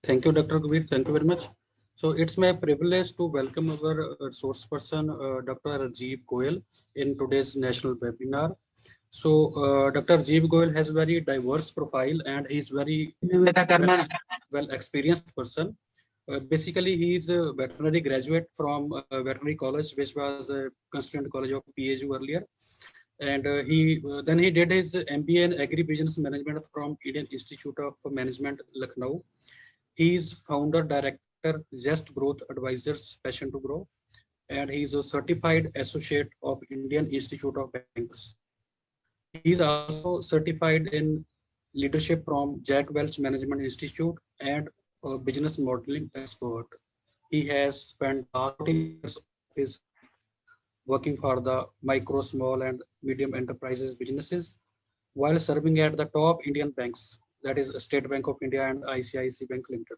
Thank you, Dr. Kabir. Thank you very much. So it's my privilege to welcome our resource person, Dr. Rajiv Goyal, in today's national webinar. So Dr. Rajiv Goyal has very diverse profile and he's very well experienced person. Basically, he is a veterinary graduate from veterinary college, which was a constituent college of PAU earlier. And then he did his MBA in Agri Business Management from Indian Institute of Management, Lucknow. He is founder director Zest Growth Advisors Passion to Grow, and he is a certified associate of Indian Institute of Bankers. He is also certified in leadership from Jack Welch Management Institute and a business modeling expert. He has spent last 14 years of his life working for the micro, small, and medium enterprises businesses while serving at the top Indian banks, that is State Bank of India and ICICI Bank Limited.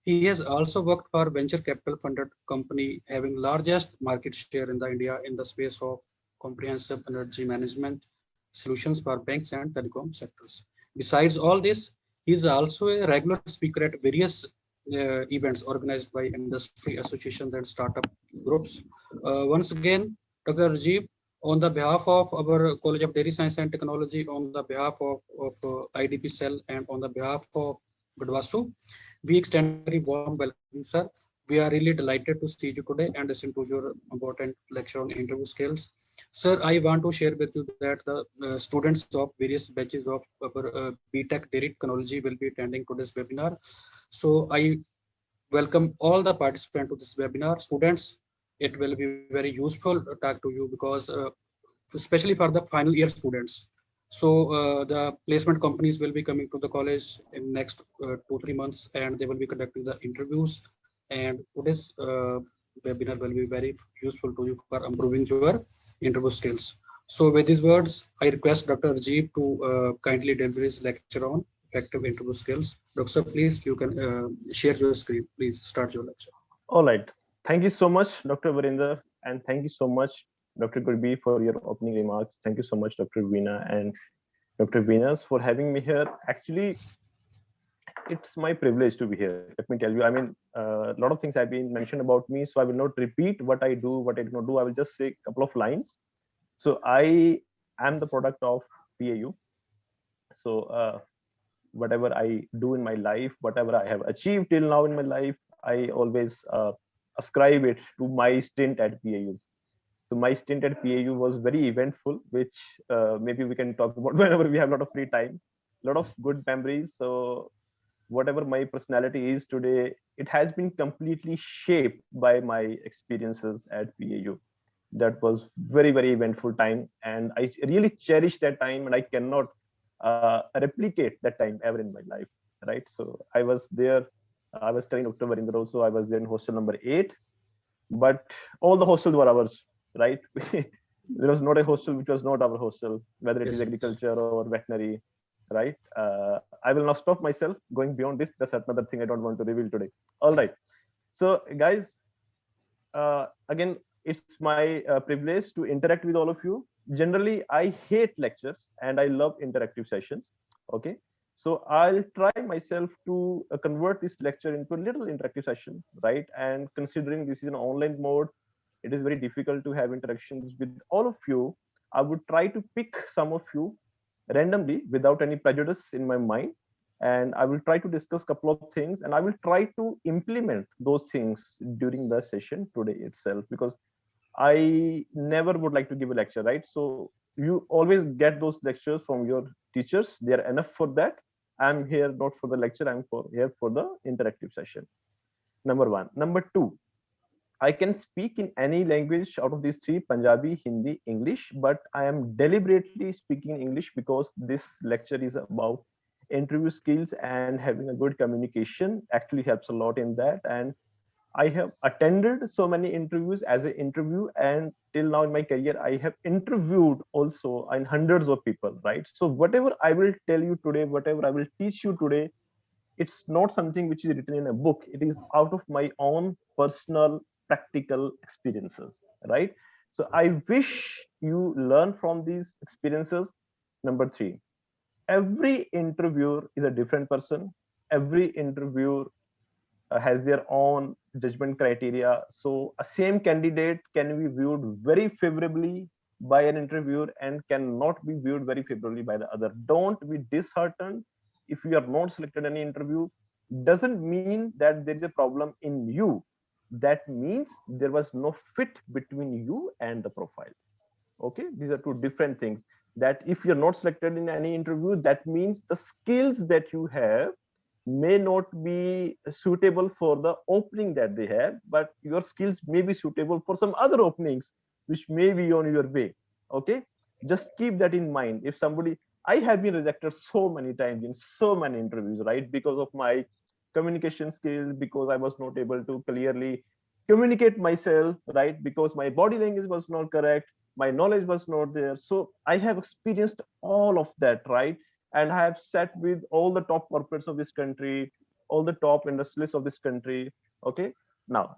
He has also worked for venture capital funded company having largest market share in the India in the space of comprehensive energy management solutions for banks and telecom sectors. Besides all this, he is also a regular speaker at various events organized by industry associations and startup groups. Once again, Dr. Rajiv, on the behalf of our College of Dairy Science and Technology, on the behalf of IDP Cell, and on the behalf of Budwasu, we extend a very warm welcome, sir. We are really delighted to see you today and listen to your important lecture on interview skills. Sir, I want to share with you that the students of various batches of our BTech Dairy Technology will be attending today's webinar. So I welcome all the participants to this webinar. Students, it will be very useful to talk to you because especially for the final year students. So the placement companies will be coming to the college in next 2-3 months, and they will be conducting the interviews. And today's webinar will be very useful to you for improving your interview skills. So with these words, I request Dr. Rajiv to kindly deliver his lecture on effective interview skills. Doctor, please, you can share your screen. Please start your lecture. All right. Thank you so much, Dr. Varinder, and thank you so much, Dr. Gurbi, for your opening remarks. Thank you so much, Dr. Veena and Dr. Venus, for having me here. Actually, it's my privilege to be here. Let me tell you, I mean, a lot of things have been mentioned about me, so I will not repeat what I do, what I do not do. I will just say a couple of lines. So I am the product of PAU. So whatever I do in my life, whatever I have achieved till now in my life, I always ascribe it to my stint at PAU. So my stint at PAU was very eventful, which maybe we can talk about whenever we have a lot of free time. A lot of good memories. So whatever my personality is today, it has been completely shaped by my experiences at PAU. That was very, very eventful time, and I really cherish that time, and I cannot replicate that time ever in my life, right? So I was there. I was studying October in also. I was there in hostel number 8, but all the hostels were ours, right? There was not a hostel which was not our hostel, whether it is Yes. agriculture or veterinary, right? I will now stop myself going beyond this. That's another thing I don't want to reveal today. All right. So guys, again, it's my privilege to interact with all of you. Generally, I hate lectures and I love interactive sessions. Okay. So I'll try myself to convert this lecture into a little interactive session, right? And considering this is an online mode, it is very difficult to have interactions with all of you. I would try to pick some of you randomly without any prejudice in my mind, and I will try to discuss a couple of things, and I will try to implement those things during the session today itself, because I never would like to give a lecture, right? So you always get those lectures from your teachers. They are enough for that. I'm here not for the lecture, I'm here for the interactive session. Number one. Number two, I can speak in any language out of these three: Punjabi, Hindi, English, but I am deliberately speaking English because this lecture is about interview skills, and having a good communication actually helps a lot in that. And I have attended so many interviews as an interview, and till now in my career, I have interviewed also in hundreds of people, right? So whatever I will tell you today, whatever I will teach you today, it's not something which is written in a book. It is out of my own personal practical experiences, right? So I wish you learn from these experiences. Number three, every interviewer is a different person. Every interviewer has their own judgment criteria. So a same candidate can be viewed very favorably by an interviewer and cannot be viewed very favorably by the other. Don't be disheartened if you are not selected in any interview. Doesn't mean that there is a problem in you. That means there was no fit between you and the profile. Okay, these are two different things. That if you're not selected in any interview, that means the skills that you have may not be suitable for the opening that they have, but your skills may be suitable for some other openings which may be on your way. Okay, just keep that in mind. If somebody, I have been rejected so many times in so many interviews, right, because of my communication skills, because I was not able to clearly communicate myself, right, because my body language was not correct, my knowledge was not there. So I have experienced all of that, right? And I have sat with all the top corporates of this country, all the top industrialists of this country. Okay, now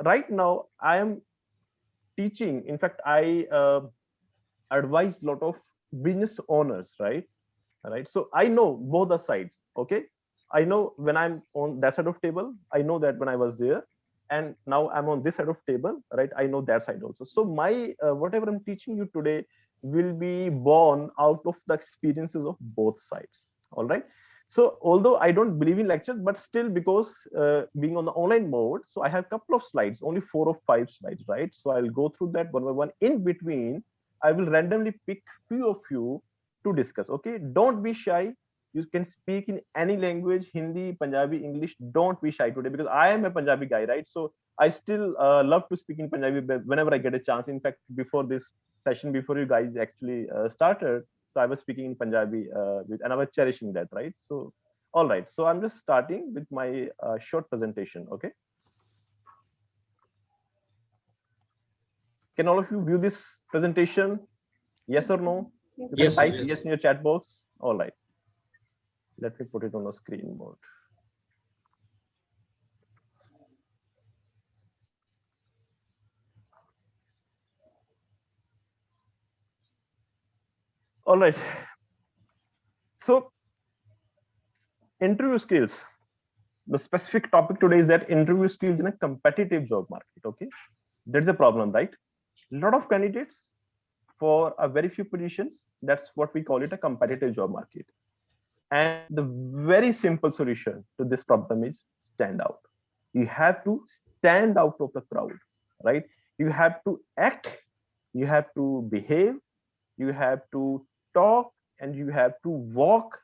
right now I am teaching. In fact, I advise a lot of business owners, right? So I know both the sides. Okay, I know when I'm on that side of table, I know that when I was there, and now I'm on this side of table, right? I know that side also. So my whatever I'm teaching you today will be born out of the experiences of both sides. All right. So although I don't believe in lectures, but still, because being on the online mode, so I have a couple of slides, only 4 or 5 slides, right? So I'll go through that one by one. In between, I will randomly pick few of you to discuss. Okay, don't be shy. You can speak in any language, Hindi, Punjabi, English. Don't be shy today, because I am a Punjabi guy, right? So I still love to speak in Punjabi whenever I get a chance. In fact, before this session, before you guys actually started, so I was speaking in Punjabi and I was cherishing that, right? So all right, so I'm just starting with my short presentation. Okay, can all of you view this presentation? Yes or no? You can Yes, sir, type yes. yes in your chat box. All right, let me put it on a screen mode. All right, so interview skills. The specific topic today is that interview skills in a competitive job market. Okay, there's a problem, right? A lot of candidates for a very few positions. That's what we call it, a competitive job market. And the very simple solution to this problem is stand out. You have to stand out of the crowd, right? You have to act, you have to behave, you have to talk, and you have to walk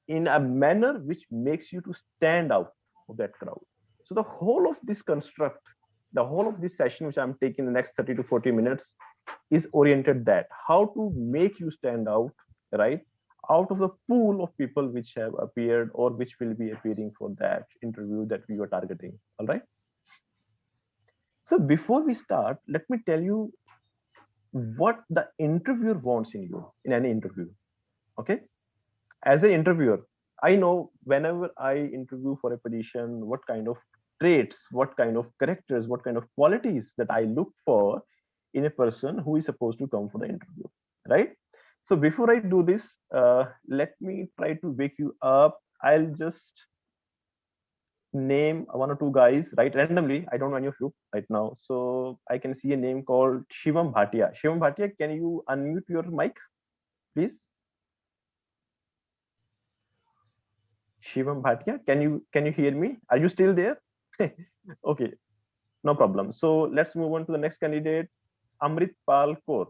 in a manner which makes you to stand out of that crowd. So the whole of this construct, the whole of this session, which I'm taking the next 30 to 40 minutes, is oriented that how to make you stand out, right, out of the pool of people which have appeared or which will be appearing for that interview that we were targeting. All right. So before we start, let me tell you what the interviewer wants in you in any interview. Okay, as an interviewer, I know whenever I interview for a position, what kind of traits, what kind of characters, what kind of qualities that I look for in a person who is supposed to come for the interview, right? So before I do this, let me try to wake you up. I'll just name one or two guys, right, randomly. I don't know any of you right now. So I can see a name called Shivam Bhatia. Shivam Bhatia, can you unmute your mic, please? Shivam Bhatia, can you hear me? Are you still there? Okay, no problem. So let's move on to the next candidate, Amrit Pal Kaur.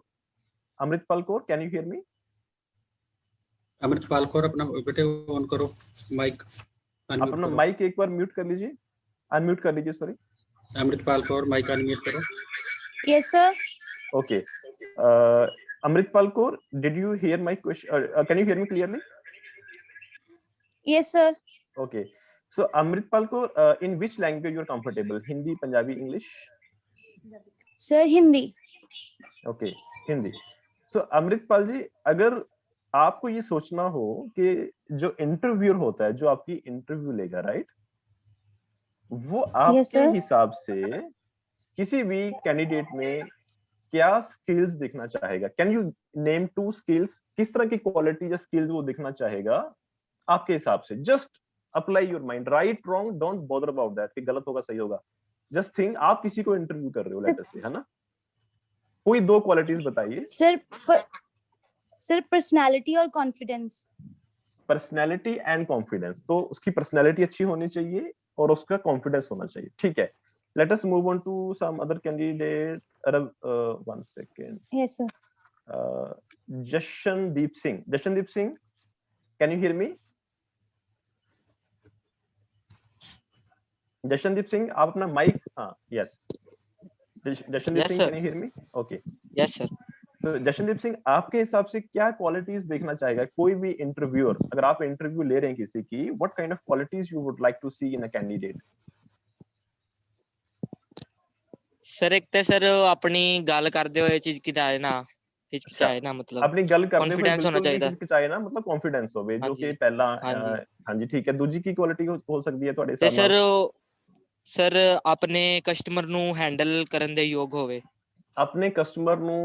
Amrit Pal Kaur, can you hear me? अमृत पाल कौर अपना बेटे on करो mic unmute अपना करो mic एक बार mute कर लीजिए, unmute कर लीजिए, सॉरी. अमृत पाल कौर माइक अनम्यूट करो. Yes, sir. Okay. Amrit Pal Kaur, did you hear my question? Can you hear me clearly? Yes, sir. Okay. So Amrit Pal Kaur, in which language you are comfortable? Hindi, Punjabi, English? Sir, Hindi. Okay, Hindi. So अमृत पाल जी, अगर आपको ये सोचना हो कि जो interviewer होता है, जो आपकी इंटरव्यू लेगा, राइट, वो आपके हिसाब से किसी भी कैंडिडेट में क्या स्किल्स दिखना चाहेगा? Can you name 2 skills? किस तरह की क्वालिटी या स्किल्स वो दिखना चाहेगा आपके हिसाब से? Just apply your mind, right wrong don't bother about that कि गलत होगा सही होगा, जस्ट थिंक आप किसी को इंटरव्यू कर रहे हो लेटर से, है ना, कोई 2 क्वालिटीज बताइए। सर पर्सनालिटी और कॉन्फिडेंस। पर्सनैलिटी एंड कॉन्फिडेंस, तो उसकी पर्सनैलिटी अच्छी होनी चाहिए और उसका कॉन्फिडेंस होना चाहिए, ठीक है। Let us move on to some other candidate. One second. Yes sir. Jashandeep Singh, Jashandeep Singh, can you hear me? Jashandeep Singh, आप अपना माइक, हाँ, yes, Jashandeep Singh, can you hear me? Okay, yes sir. तो जशनदीप सिंह, आपके हिसाब से क्या क्वालिटीज देखना चाहेगा कोई भी इंटरव्यूअर, अगर आप इंटरव्यू ले रहे हैं किसी की, what kind of qualities you would like to see in a candidate? Sir एक तो सर अपनी गल करते हुए हिचकिचाए ना, हिचकिचाए ना, मतलब अपनी गल करते हुए कॉन्फिडेंस होना बिल्कुल नहीं चाहिए। हिचकिचाए ना, मतलब कॉन्फिडेंस होवे, हाँ जो जी, कि पहला, हाँ जी। हाँ जी, ठीक है। दूजी की क्वालिटी हो सकती है ਤੁਹਾਡੇ ਤੇ ਹਿਸਾਬ ਨਾਲ? ਸਰ ਆਪਣੇ ਕਸਟਮਰ ਨੂੰ ਹੈਂਡਲ ਕਰਨ ਦੇ ਯੋਗ ਹੋਵੇ। अपने कस्टमर ਨੂੰ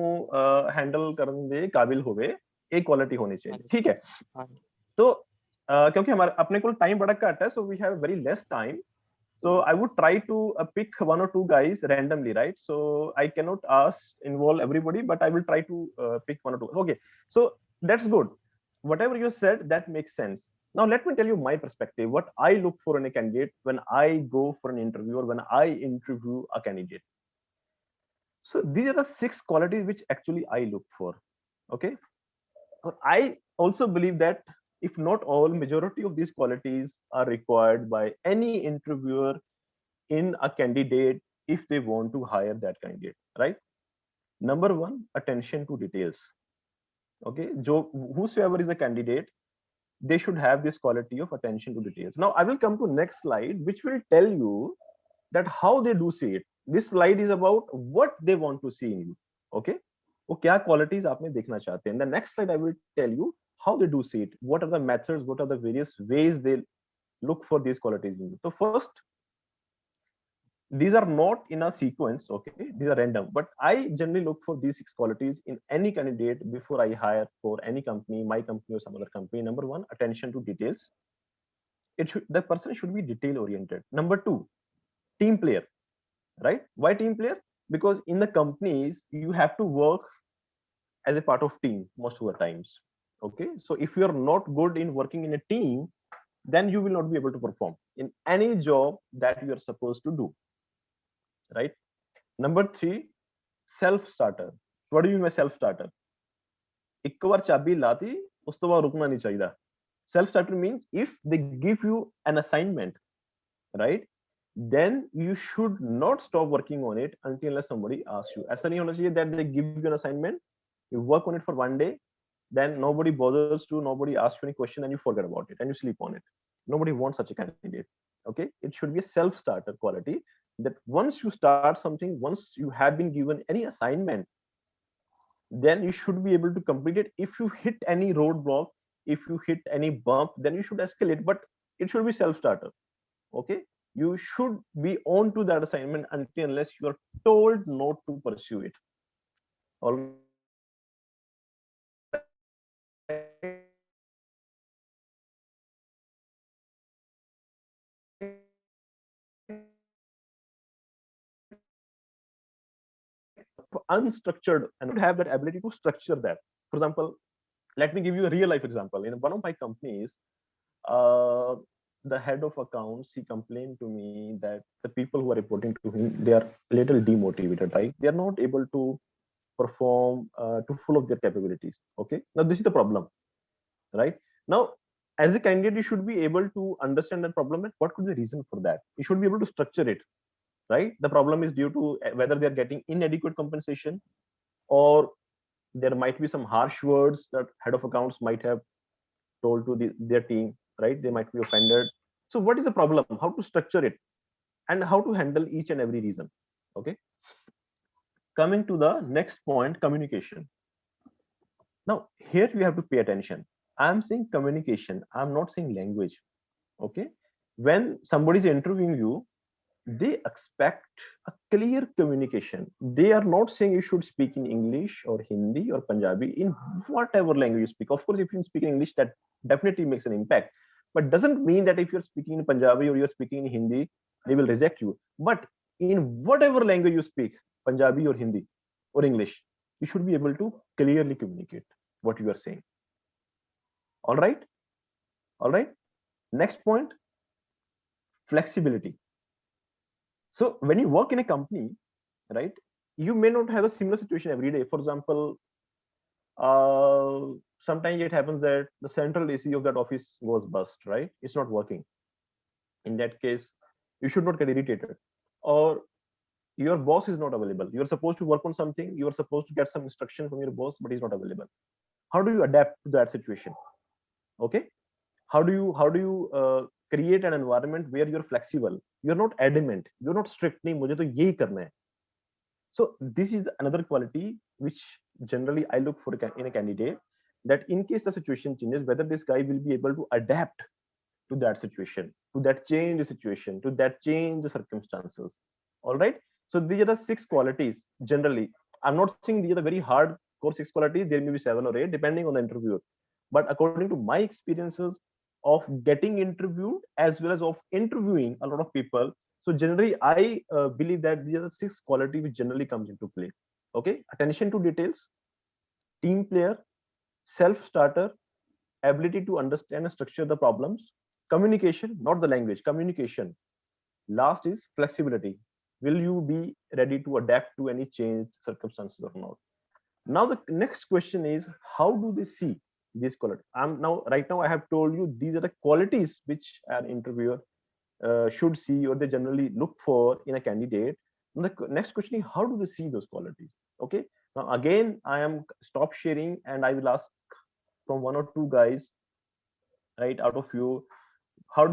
हैंडल ਕਰਨ ਦੇ ਕਾबिल ਹੋਵੇ, ਇਹ क्वालिटी होनी चाहिए, ठीक है। हाँ। तो क्योंकि हमारे अपने को टाइम बड़ा घट है, so we have very less time, so I would try to pick 1 or 2 guys randomly, right? So I cannot involve everybody, but I will try to pick 1 or 2. Okay, so that's good. Whatever you said, that makes sense. Now let me tell you my perspective, what I look for in a candidate when I go for an interview or when I interview a candidate. So these are the 6 qualities which actually I look for. Okay, I also believe that if not all, majority of these qualities are required by any interviewer in a candidate if they want to hire that candidate, right? Number 1, attention to details. Okay, whosoever is a candidate, they should have this quality of attention to details. Now I will come to next slide, which will tell you that how they do see it. This slide is about what they want to see in you. Okay, वो क्या qualities आपने देखना चाहते हैं. In the next slide I will tell you how they do see it, what are the methods, what are the various ways they look for these qualities in you. So first, these are not in a sequence, okay, these are random, but I generally look for these 6 qualities in any candidate before I hire for any company, my company or some other company. Number 1, attention to details. The person should be detail oriented. Number 2, team player, right? Why team player? Because in the companies you have to work as a part of team most of the times. Okay, so if you are not good in working in a team, then you will not be able to perform in any job that you are supposed to do, right? Number 3, self starter. What do you mean by self starter? एक बार चाबी लाती, उस तो बाद रुकना नहीं चाहिए. Self starter means if they give you an assignment, right, then you should not stop working on it until unless somebody asks you. ऐसा नहीं होना चाहिए that they give you an assignment, you work on it for 1 day, then nobody bothers to, nobody asks you any question and you forget about it and you sleep on it. Nobody wants such a candidate. Okay, it should be a self starter quality, that once you start something, once you have been given any assignment, then you should be able to complete it. If you hit any roadblock, if you hit any bump, then you should escalate, but it should be self starter. Okay, you should be on to that assignment until unless you are told not to pursue it. All unstructured and would have that ability to structure that. For example, let me give you a real life example. In one of my companies, the head of accounts, he complained to me that the people who are reporting to him, they are a little demotivated, right? They are not able to perform to full of their capabilities. Okay, now this is the problem, right? Now as a candidate, you should be able to understand that problem and what could be the reason for that. You should be able to structure it, right? The problem is due to whether they are getting inadequate compensation, or there might be some harsh words that head of accounts might have told to their team, right? They might be offended. So what is the problem? How to structure it and how to handle each and every reason. Okay, coming to the next point, communication. Now here we have to pay attention. I'm saying communication, I'm not saying language. Okay, when somebody is interviewing you, they expect a clear communication. They are not saying you should speak in English or Hindi or Punjabi, in whatever language you speak. Of course, if you speak in English, that definitely makes an impact. but doesn't mean that if you're speaking in Punjabi or you're speaking in Hindi, they will reject you. But in whatever language you speak, Punjabi or Hindi or English, you should be able to clearly communicate what you are saying. All right. All right. Next point, flexibility. So when you work in a company, right, you may not have a similar situation every day. For example, sometimes it happens that the central AC of that office goes bust, right? It's not working. In that case, you should not get irritated. Or your boss is not available. You're supposed to work on something, you're supposed to get some instruction from your boss, but he's not available. How do you adapt to that situation? Okay. How do you create an environment where you're flexible, you're not adamant, you're not strict, nahi mujhe to yahi karna hai. So this is another quality which generally I look for in a candidate, that in case the situation changes, whether this guy will be able to adapt to that situation, to that change situation, to that change the circumstances. All right. So these are the 6 qualities generally. I'm not saying these are the very hard core 6 qualities. There may be 7 or 8 depending on the interviewer. But according to my experiences of getting interviewed as well as of interviewing a lot of people, so generally I believe that these are the 6 qualities which generally comes into play. Okay. Attention to details, team player, self-starter, ability to understand and structure the problems, communication, not the language, communication. Last is flexibility. Will you be ready to adapt to any changed circumstances or not? Now the next question is, how do they see these qualities? Right now I have told you these are the qualities which an interviewer should see, or they generally look for in a candidate. And the next question is, how do they see those qualities? Okay. Now again, I am stop sharing and I will ask from 1 or 2 guys, right, out of you, what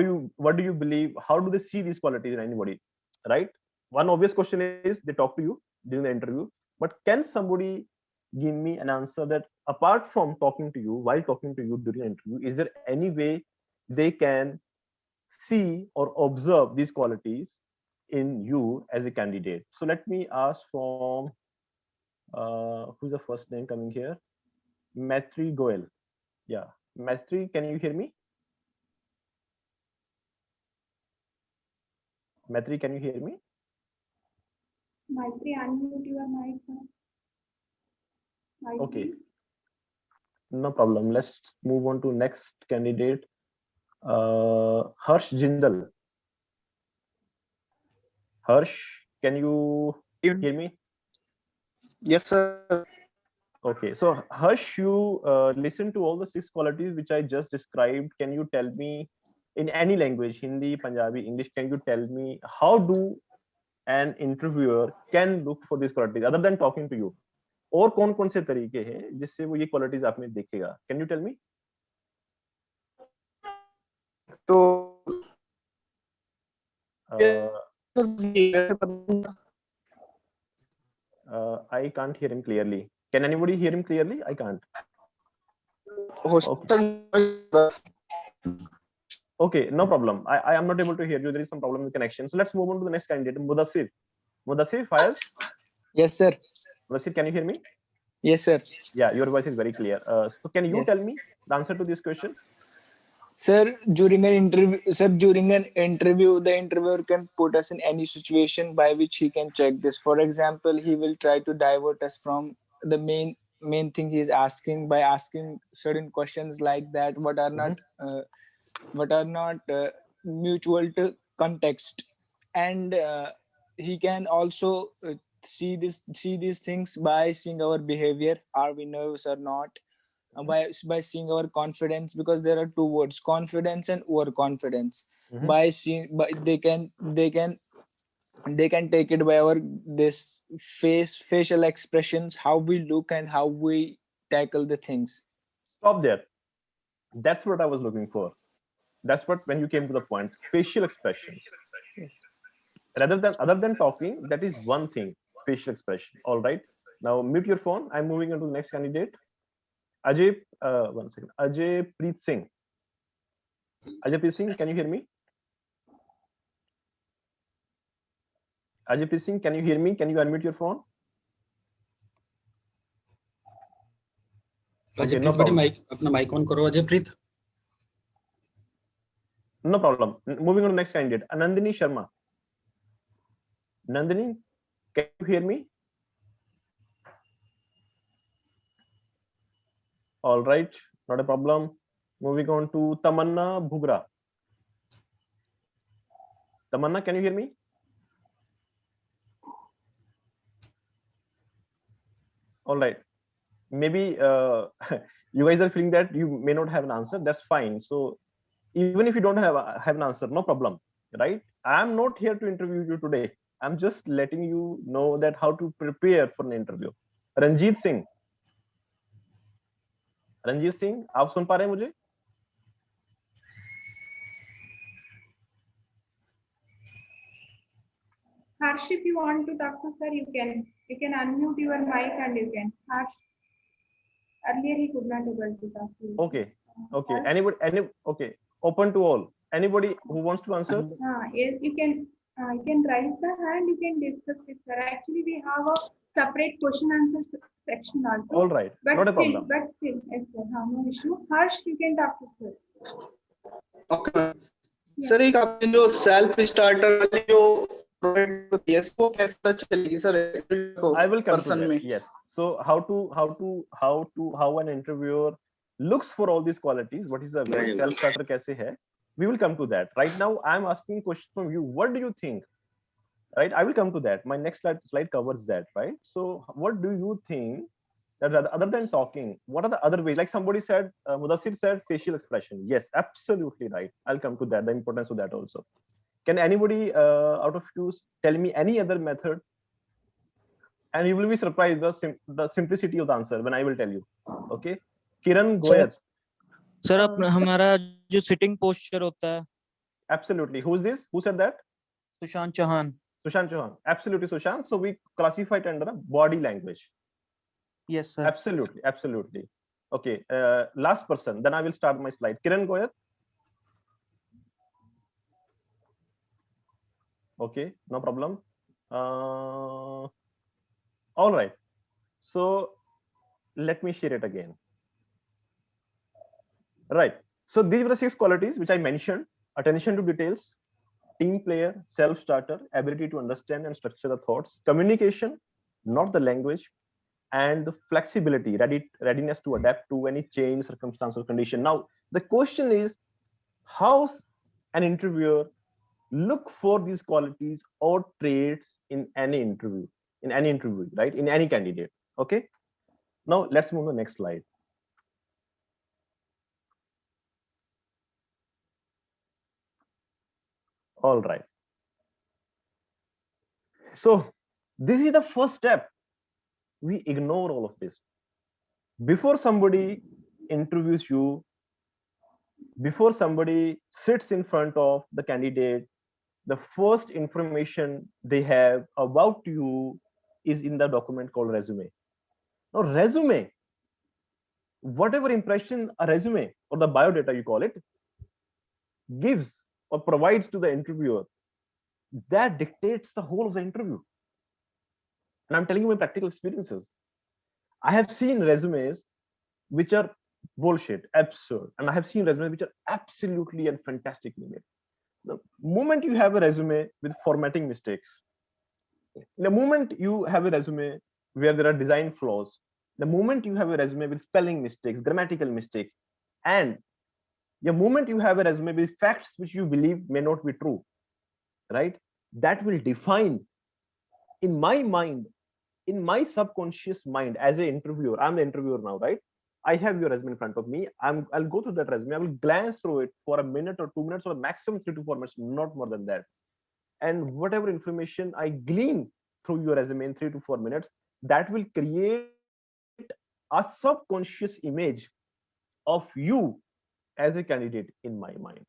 do you believe, how do they see these qualities in anybody, right? One obvious question is, they talk to you during the interview, but can somebody give me an answer that apart from talking to you, while talking to you during the interview, is there any way they can see or observe these qualities in you as a candidate? So let me ask from who's the first name coming here? Maitri Goel. Yeah, Maitri, can you hear me? Maitri, can you hear me? Maitri, unmute your mic. Okay, no problem. Let's move on to next candidate, Harsh Jindal. Harsh, can you hear me? Yes, sir. Okay, so Harsh, you listen to all the 6 qualities which I just described. Can you tell me in any language, Hindi, Punjabi, English, can you tell me how do an interviewer can look for these qualities other than talking to you? और कौन कौन से तरीके हैं जिससे वो ये qualities आप में देखेगा? Can you tell me? तो I can't hear him clearly. Can anybody hear him clearly? I can't. Okay, no problem. I am not able to hear you. There is some problem with connection. So let's move on to the next candidate, Mudassir. Mudassir, Fayaz? Yes, sir. Mudassir, can you hear me? Yes, sir. Yeah, your voice is very clear. So can you Yes. tell me the answer to this question? Sir, during an interview, the interviewer can put us in any situation by which he can check this. For example, he will try to divert us from the main thing he is asking by asking certain questions like that, what are not mutual to context, and he can also see these things by seeing our behavior. Are we nervous or not? By seeing our confidence, because there are 2 words, confidence and overconfidence. By seeing, they can take it by our this facial expressions, how we look and how we tackle the things. Stop there. That's what I was looking for. That's what, when you came to the point, facial expression. Other than talking, that is one thing, facial expression. All right. Now mute your phone. I'm moving on to the next candidate. Ajay, one second. Ajay Preet Singh. Ajay Preet Singh, can you hear me? Ajay Preet Singh, can you hear me? Can you unmute your phone? Ajay प्रीत, अपना mic on करो अजय प्रीत. No problem. Moving on to next candidate, Nandini Sharma. Nandini, can you hear me? All right, not a problem. Moving on to Tamanna Bhugra. Tamanna, can you hear me? All right. Maybe you guys are feeling that you may not have an answer. That's fine. So even if you don't have an answer, no problem, right? I'm not here to interview you today. I'm just letting you know that how to prepare for an interview. Ranjit Singh. Ranjit Singh, आप सुन पा रहे हैं मुझे? Harsh, if you want to talk to sir, you can unmute your mic and you can. Harsh, earlier he could not able to talk to you. Okay. Okay. Open to all. Anybody who wants to answer? Yes, you can raise the hand. You can discuss with sir. Actually, we have a separate question answer section also. All right. But Not a still, problem. yes, sir. No issue. Harsh, you can talk to sir. Okay. Sir एक आपने जो self starter वाली जो provide होती है वो कैसा चलेगी sir? I will come to that. Yes. So how an interviewer looks for all these qualities, what is a self starter कैसे है? We will come to that. Right now I am asking question from you. What do you think? Right? I will come to that. My next slide covers that, right? So what do you think that other than talking, what are the other ways? Like somebody said, Mudassir said facial expression. Yes, absolutely right. I'll come to that, the importance of that also. Can anybody out of you tell me any other method? And you will be surprised the simplicity of the answer when I will tell you. Okay. Kiran Goyal. Sir अपना हमारा जो sitting posture होता है. Absolutely. Who is this? Who said that? Sushant Chauhan. Sushant Chauhan. Absolutely, Sushant. So we classify it under a body language. Yes, sir. Absolutely. Okay. Last person. Then I will start my slide. Kiran Goyal. Okay, no problem. All right. So let me share it again. Right. So these were the 6 qualities which I mentioned: attention to details, team player, self-starter, ability to understand and structure the thoughts, communication, not the language, and the flexibility, readiness to adapt to any change, circumstance, or condition. Now, the question is, how an interviewer look for these qualities or traits in any interview, right? In any candidate. Okay. Now, let's move to the next slide. All right. So this is the first step. We ignore all of this. Before somebody interviews you, before somebody sits in front of the candidate, the first information they have about you is in the document called resume. Now, resume, whatever impression a resume or the biodata you call it gives or provides to the interviewer, that dictates the whole of the interview. And I'm telling you my practical experiences. I have seen resumes which are bullshit, absurd, and I have seen resumes which are absolutely and fantastically made. The moment you have a resume with formatting mistakes, the moment you have a resume where there are design flaws, the moment you have a resume with spelling mistakes, grammatical mistakes, and the moment you have a resume with facts which you believe may not be true, right? That will define, in my mind, in my subconscious mind as an interviewer. I'm the interviewer now, right? I have your resume in front of me. I'll go through that resume. I will glance through it for a minute or 2 minutes or maximum 3 to 4 minutes, not more than that. And whatever information I glean through your resume in 3 to 4 minutes, that will create a subconscious image of you as a candidate in my mind.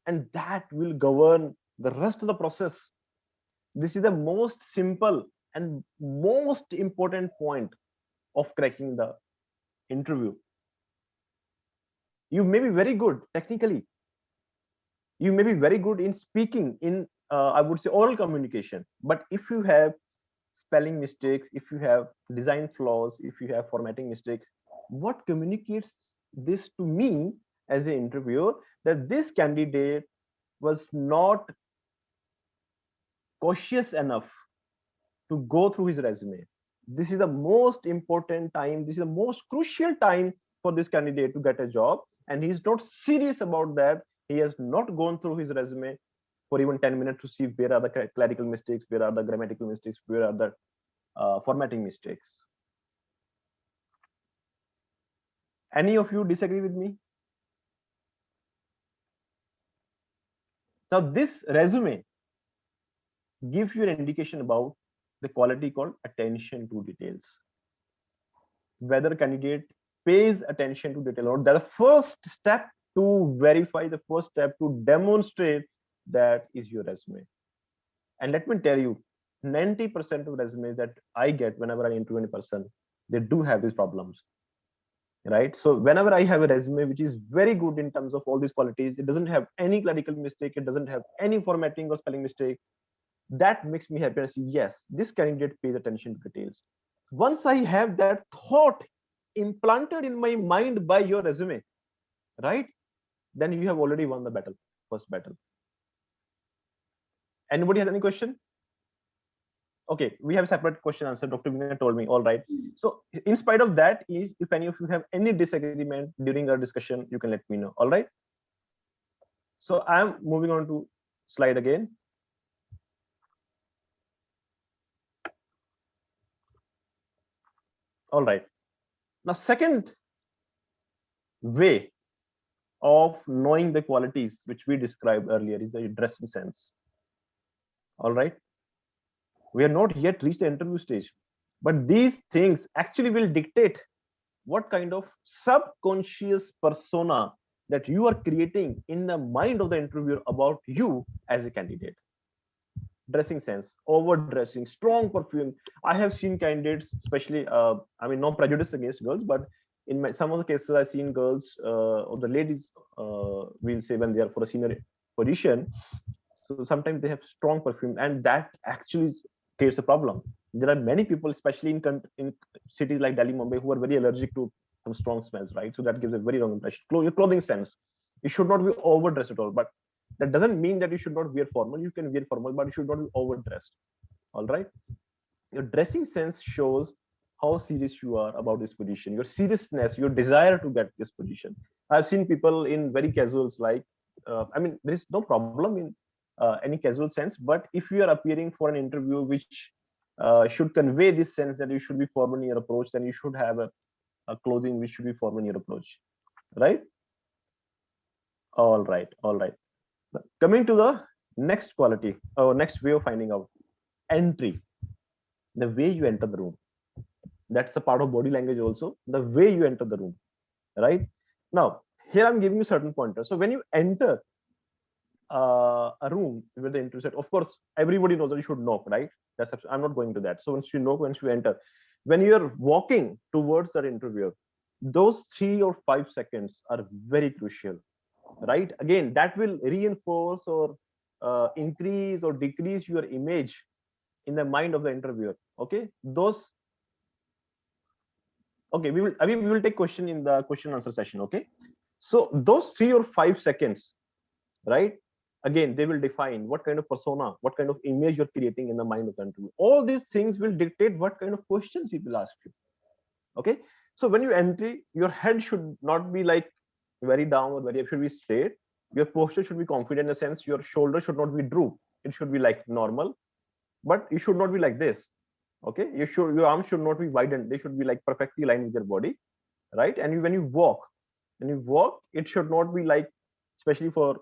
And that will govern the rest of the process. This is the most simple and most important point of cracking the interview. You may be very good technically. You may be very good in speaking, in I would say oral communication. But if you have spelling mistakes, if you have design flaws, if you have formatting mistakes, what communicates this to me as an interviewer? That this candidate was not cautious enough to go through his resume. This is the most important time. This is the most crucial time for this candidate to get a job. And he's not serious about that. He has not gone through his resume for even 10 minutes to see where are the clerical mistakes, where are the grammatical mistakes, where are the formatting mistakes. Any of you disagree with me? Now, this resume gives you an indication about the quality called attention to details. Whether candidate pays attention to detail or not. The first step to verify, the first step to demonstrate that is your resume. And let me tell you, 90% of resumes that I get whenever I interview a person, they do have these problems. Right? So whenever I have a resume which is very good in terms of all these qualities, it doesn't have any clerical mistake, it doesn't have any formatting or spelling mistake, that makes me happy. I say, yes, this candidate pays attention to details. Once I have that thought implanted in my mind by your resume, right, then you have already won the battle, first battle. Anybody has any question? Okay, we have a separate question answer. Dr. Vinay told me, all right. So in spite of that, is if any of you have any disagreement during our discussion, you can let me know. All right. So I'm moving on to slide again. All right. Now, second way of knowing the qualities which we described earlier is the dressing sense. All right. We are not yet reached the interview stage, but these things actually will dictate what kind of subconscious persona that you are creating in the mind of the interviewer about you as a candidate. Dressing sense, overdressing, strong perfume. I have seen candidates, especially, I mean, no prejudice against girls, but in some of the cases, I've seen girls or the ladies, we'll say when they are for a senior position. So sometimes they have strong perfume, and that actually creates a problem. There are many people, especially in cities like Delhi, Mumbai, who are very allergic to some strong smells, right? So that gives a very wrong impression. Your clothing sense, you should not be overdressed at all, but that doesn't mean that you should not wear formal. You can wear formal, but you should not be overdressed. All right. Your dressing sense shows how serious you are about this position, your seriousness, your desire to get this position. I've seen people in very casuals, like, I mean, there is no problem in any casual sense, but if you are appearing for an interview which should convey this sense that you should be formal in your approach, then you should have a clothing which should be formal in your approach, right? All right, all right. Coming to the next quality or next way of finding out, entry, the way you enter the room. That's a part of body language also, the way you enter the room, right? Now, here I'm giving you certain pointers. So when you enter a room where the interview set, of course, everybody knows that you should knock, right? I'm not going to that. So once you knock, once you enter, when you're walking towards that interviewer, those 3 or 5 seconds are very crucial, right? Again, that will reinforce or increase or decrease your image in the mind of the interviewer. Okay, okay, we will take question in the question answer session. Okay, so those 3 or 5 seconds, right? Again, they will define what kind of persona, what kind of image you're creating in the mind of the interviewer. All these things will dictate what kind of questions he will ask you. Okay, so when you enter, your head should not be like very down or very up, should be straight. Your posture should be confident, in a sense your shoulder should not be droop, it should be like normal, but you should not be like this. Okay, your arms should not be widened, they should be like perfectly aligned with your body, right? And when you walk, it should not be like, especially for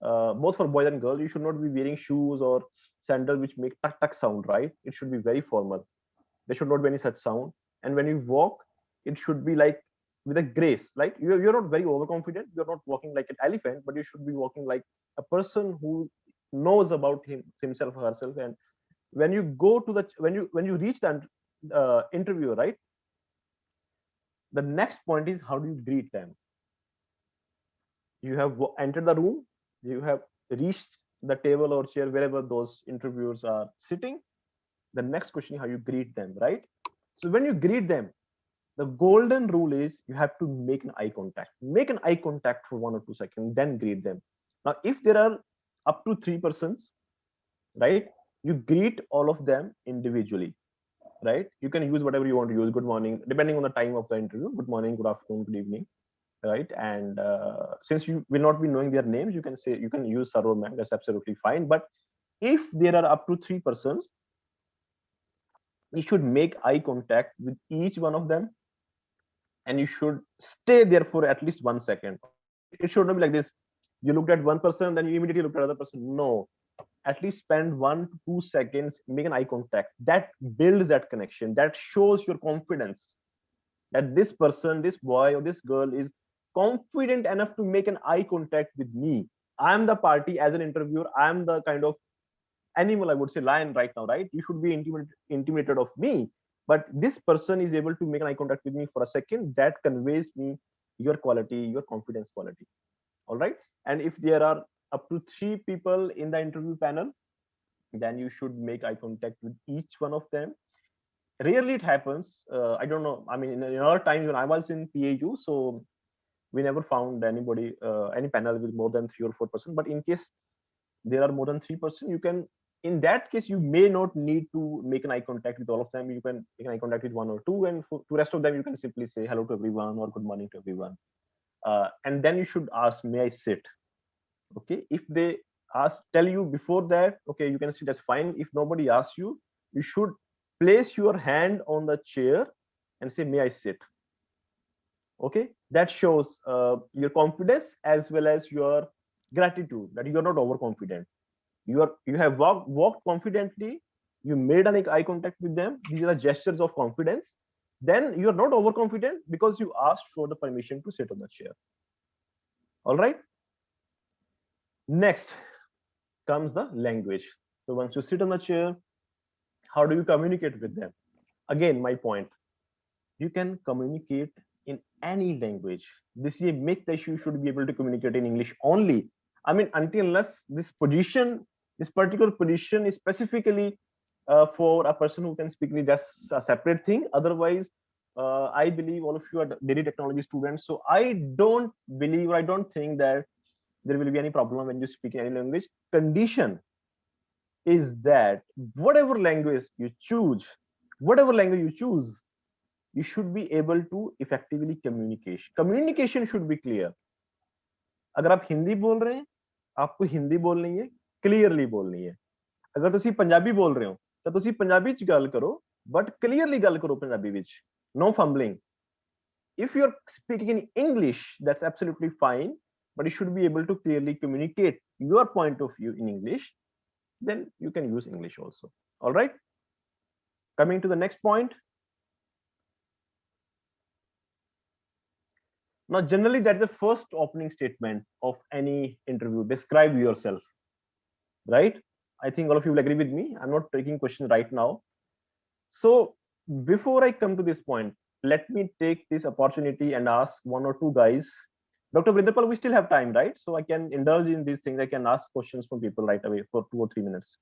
both for boys and girls, you should not be wearing shoes or sandals which make tuck tuck sound, right? It should be very formal, there should not be any such sound. And when you walk, it should be like with a grace, like you're not very overconfident, you're not walking like an elephant, but you should be walking like a person who knows about himself or herself. And when you go to the when you reach the interview, right, the next point is, how do you greet them? You have entered the room, you have reached the table or chair wherever those interviewers are sitting. The next question is how you greet them, right? So when you greet them, the golden rule is you have to make an eye contact. Make an eye contact for 1 or 2 seconds, then greet them. Now, if there are up to 3 persons, right? You greet all of them individually, right? You can use whatever you want to use. Good morning, depending on the time of the interview. Good morning, good afternoon, good evening, right? And since you will not be knowing their names, you can say, you can use sir or ma'am. That's absolutely fine. But if there are up to 3 persons, you should make eye contact with each one of them, and you should stay there for at least 1 second. It should not be like this. You looked at one person, then you immediately looked at another person. No, at least spend 1 to 2 seconds, make an eye contact. That builds that connection. That shows your confidence that this person, this boy or this girl is confident enough to make an eye contact with me. I'm the party as an interviewer. I'm the kind of animal, I would say lion right now, right? You should be intimidated of me. But this person is able to make an eye contact with me for a second. That conveys me your quality, your confidence quality. All right. And if there are up to 3 people in the interview panel, then you should make eye contact with each one of them. Rarely it happens. I don't know. I mean, in our times when I was in PAU, so we never found anybody, any panel with more than 3 or 4 person. But in case there are more than 3 person, you can, in that case, you may not need to make an eye contact with all of them. You can make an eye contact with 1 or 2, and for the rest of them, you can simply say hello to everyone or good morning to everyone. And then you should ask, may I sit? Okay. If they tell you before that, okay, you can sit, that's fine. If nobody asks you, you should place your hand on the chair and say, may I sit? Okay. That shows your confidence as well as your gratitude, that you are not overconfident. You have walked confidently. You made an eye contact with them. These are gestures of confidence. Then you are not overconfident because you asked for the permission to sit on the chair. All right. Next comes the language. So once you sit on the chair, how do you communicate with them? Again, my point, you can communicate in any language. This is a myth that you should be able to communicate in English only. I mean, until unless this particular position is specifically for a person who can speak English, that's a separate thing. Otherwise, I believe all of you are dairy technology students. So I don't believe, or I don't think that there will be any problem when you speak any language. Condition is that whatever language you choose, you should be able to effectively communicate. Communication should be clear. अगर आप हिंदी बोल रहे हैं, आपको हिंदी बोलनी है, clearly बोलनी है. अगर ਤੁਸੀਂ ਪੰਜਾਬੀ ਬੋਲ ਰਹੇ ਹੋ ਤਾਂ ਤੁਸੀਂ ਪੰਜਾਬੀ ਚ ਗੱਲ ਕਰੋ, but clearly ਗੱਲ ਕਰੋ ਪੰਜਾਬੀ ਵਿੱਚ. No fumbling. If you're speaking in English, that's absolutely fine, but you should be able to clearly communicate your point of view in English. Then you can use English also. All right. Coming to the next point. Now, generally, that's the first opening statement of any interview. Describe yourself, right? I think all of you will agree with me. I'm not taking questions right now. So before I come to this point, let me take this opportunity and ask 1 or 2 guys. Dr. Vrindapal, we still have time, right? So I can indulge in these things. I can ask questions from people right away for 2 or 3 minutes.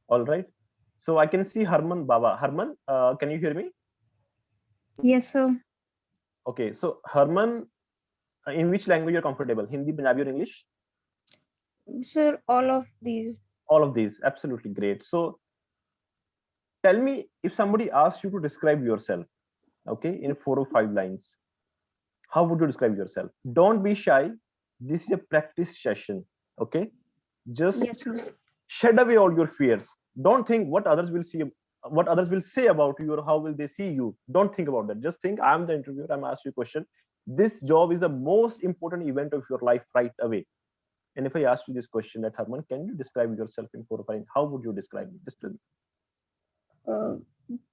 All right. So I can see Harman Baba. Harman, can you hear me? Yes, sir. Okay. So Harman, in which language you're comfortable? Hindi, Punjabi, or English? Sir, all of these. All of these. Absolutely great. So tell me, if somebody asks you to describe yourself, okay, in 4 or 5 lines, how would you describe yourself? Don't be shy. This is a practice session. Okay. Just Yes, sir. shed away all your fears. Don't think what others will see, what others will say about you, or how will they see you. Don't think about that. Just think, I'm the interviewer. I'm asking you a question. This job is the most important event of your life right away. And if I ask you this question, that Harman, can you describe yourself in 4 or 5? How would you describe me? Just tell me.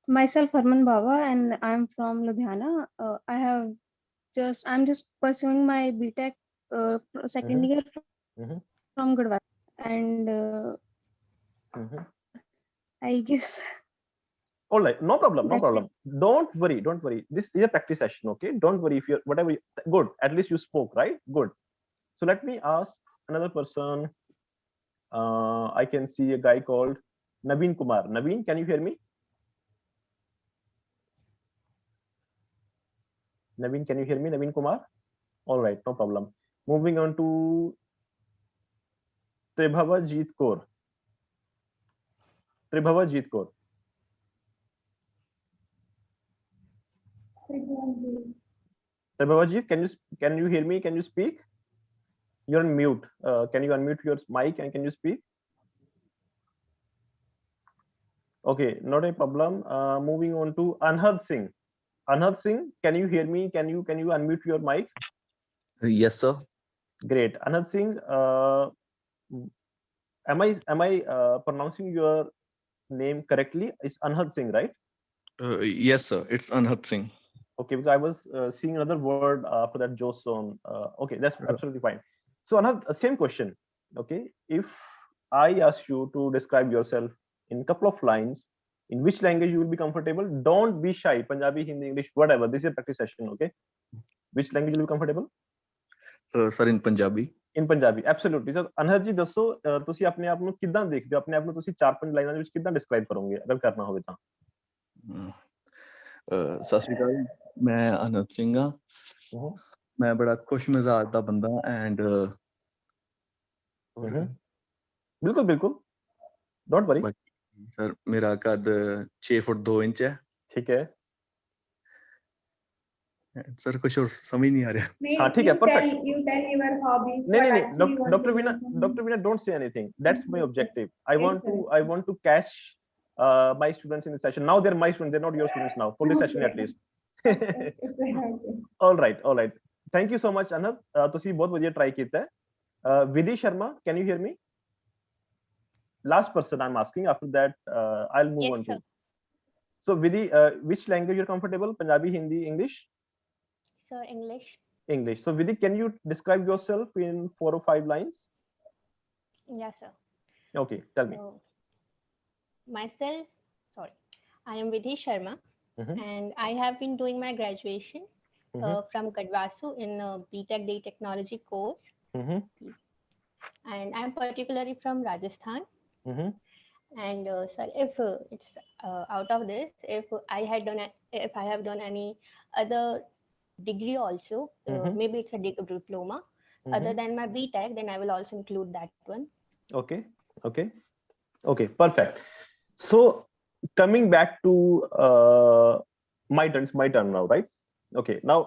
Myself, Harman Baba, and I'm from Ludhiana. I'm just pursuing my BTech second year from Gurgaon, and I guess. All right, no problem, no That's problem. Don't worry, don't worry. This is a practice session, okay? Don't worry if you're whatever. Good, at least you spoke, right? Good. So let me ask another person. I can see a guy called Naveen Kumar. Naveen, can you hear me? Naveen, can you hear me? Naveen Kumar? All right, no problem. Moving on to Tribhava Kaur. Tribhava Kaur. Tribhava, can you hear me? Can you speak? You're on mute. Can you unmute your mic and can you speak? Okay, not a problem. Moving on to Anhad Singh. Anhad Singh, can you hear me? Can you unmute your mic? Yes, sir. Great. Anhad Singh, am I pronouncing your name correctly? It's Anhad Singh, right? Yes, sir. It's Anhad Singh. Okay, because I was seeing another word after that, Joson. Okay, that's absolutely fine. So Anhad, same question. Okay, if I ask you to describe yourself in a couple of lines, in which language you will be comfortable? Don't be shy. Punjabi, Hindi, English, whatever. This is a practice session. Okay, which language you will be comfortable? Sir, in Punjabi. In Punjabi, absolutely. So Anhad ji, ਦੱਸੋ ਤੁਸੀਂ ਆਪਣੇ ਆਪ ਨੂੰ ਕਿੱਦਾਂ ਦੇਖਦੇ ਹੋ? ਆਪਣੇ ਆਪ ਨੂੰ ਤੁਸੀਂ 4-5 ਲਾਈਨਾਂ ਦੇ ਵਿੱਚ ਕਿੱਦਾਂ ਡਿਸਕ੍ਰਾਈਬ ਕਰੋਗੇ ਅਗਰ ਕਰਨਾ ਹੋਵੇ ਤਾਂ? ਸਤਿ ਸ਼੍ਰੀ ਅਕਾਲ, ਮੈਂ ਅਨਹਦ ਸਿੰਘ ਹਾਂ। ਮੈਂ ਬੜਾ ਖੁਸ਼ ਮਿਜ਼ਾਜ ਦਾ ਬੰਦਾ ਐਂਡ ਬਿਲਕੁਲ ਬਿਲਕੁਲ, ਡੋਂਟ ਵਰੀ ਸਰ। ਮੇਰਾ ਕੱਦ 6 ਫੁੱਟ 2 ਇੰਚ ਹੈ। ਠੀਕ ਹੈ ਸਰ, ਕੁਝ ਹੋਰ ਸਮਝ ਨਹੀਂ ਆ ਰਿਹਾ। ਹਾਂ ਠੀਕ ਹੈ, perfect. You tell your hobbies. ਨਹੀਂ Dr. Veena, don't say anything. That's my objective. I want to catch my students in the session. Now they're my students, they're not your students now, for this session at least. all right. Thank you so much, Anhad. ਤੁਸੀਂ ਬਹੁਤ ਵਧੀਆ try ਕੀਤਾ ਹੈ। Vidhi Sharma, can you hear me? Last person I'm asking. After that, I'll move on to. So Vidhi, which language you're comfortable? Punjabi, Hindi, English? Sir, English. English. So Vidhi, can you describe yourself in 4 or 5 lines? Yes, sir. Okay, tell me. I am Vidhi Sharma, and I have been doing my graduation from Gadwasu in BTech Data Technology course. And I'm particularly from Rajasthan. And sir, if it's out of this, if I have done any other degree also, maybe it's a diploma other than my BTech, then I will also include that one. Okay, perfect. So coming back to my turn now, right? Okay, now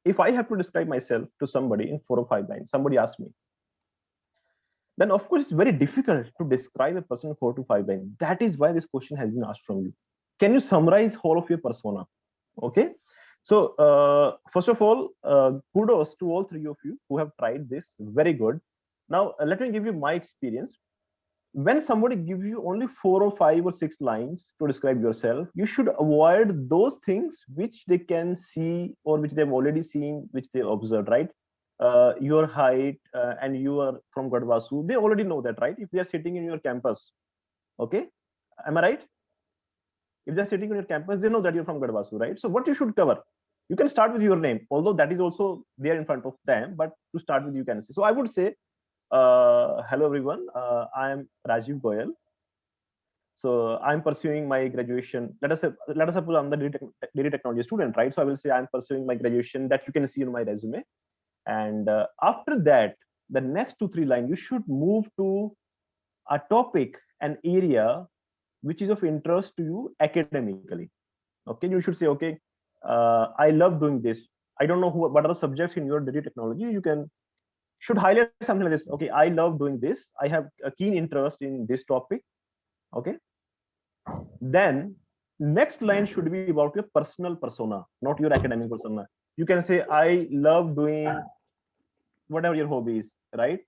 if I have to describe myself to somebody in 4 or 5 lines, somebody asks me, then of course it's very difficult to describe a person in 4 to 5 lines. That is why this question has been asked from you. Can you summarize whole of your persona? Okay, so first of all, kudos to all 3 of you who have tried this. Very good. Now let me give you my experience. When somebody gives you only 4 or 5 or 6 lines to describe yourself, you should avoid those things which they can see or which they've already seen, which they observed, right? Your height and you are from Gadwasu, they already know that, right? If they are sitting in your campus, okay, am I right? If they're sitting on your campus, they know that you're from Gadwasu, right? So what you should cover, you can start with your name, although that is also there in front of them, but to start with, you can say. So I would say, hello everyone, I am Rajiv Goyal. So I'm pursuing my graduation. Let us suppose I'm the data technology student, right? So I will say I'm pursuing my graduation, that you can see in my resume. And after that, the next 2-3 lines, you should move to a topic, an area which is of interest to you academically. Okay, you should say, okay, I love doing this. I don't know what are the subjects in your data technology. You should highlight something like this. Okay, I love doing this. I have a keen interest in this topic. Okay, then next line should be about your personal persona, not your academic persona. You can say, I love doing whatever your hobby is, right?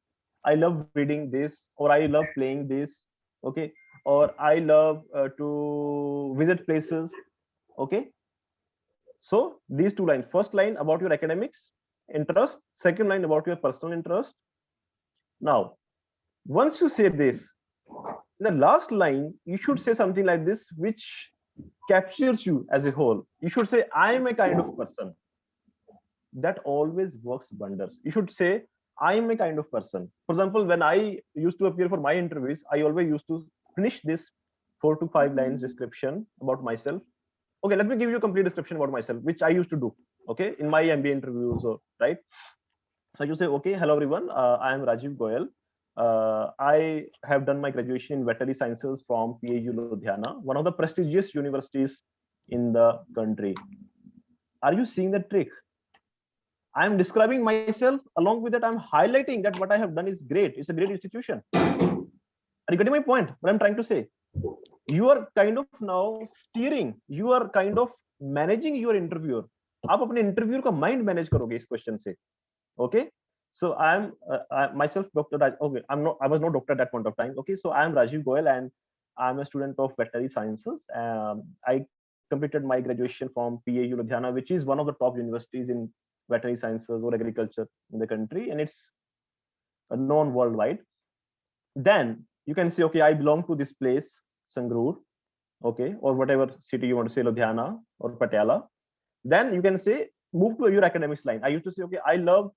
I love reading this, or I love playing this, okay, or I love to visit places. Okay, so these 2 lines. First line about your academics interest, second line about your personal interest. Now once you say this, in the last line you should say something like this which captures you as a whole. You should say, I am a kind of person. That always works wonders. You should say, I am a kind of person. For example, when I used to appear for my interviews, I always used to finish this 4 to 5 lines description about myself. Okay, let me give you a complete description about myself, which I used to do. Okay, in my MBA interviews, or right. So you say, okay, hello everyone, I am Rajiv Goyal. I have done my graduation in veterinary sciences from PAU Ludhiana, one of the prestigious universities in the country. Are you seeing the trick? I'm describing myself, along with that I'm highlighting that what I have done is great. It's a great institution. Are you getting my point? What I'm trying to say? You are kind of now steering, you are kind of managing your interviewer. आप अपने interviewer का mind manage करोगे इस question से. Okay, so I'm myself Dr. Raj. Okay, I was not doctor at that point of time. Okay, so I am Rajiv Goyal and I'm a student of veterinary sciences. I completed my graduation from PAU Ludhiana, which is one of the top universities in veterinary sciences or agriculture in the country, and it's known worldwide. Then you can say, okay, I belong to this place, Sangrur, okay, or whatever city you want to say, Ludhiana or Patiala. Then you can say, move to your academics line. I used to say, okay, I love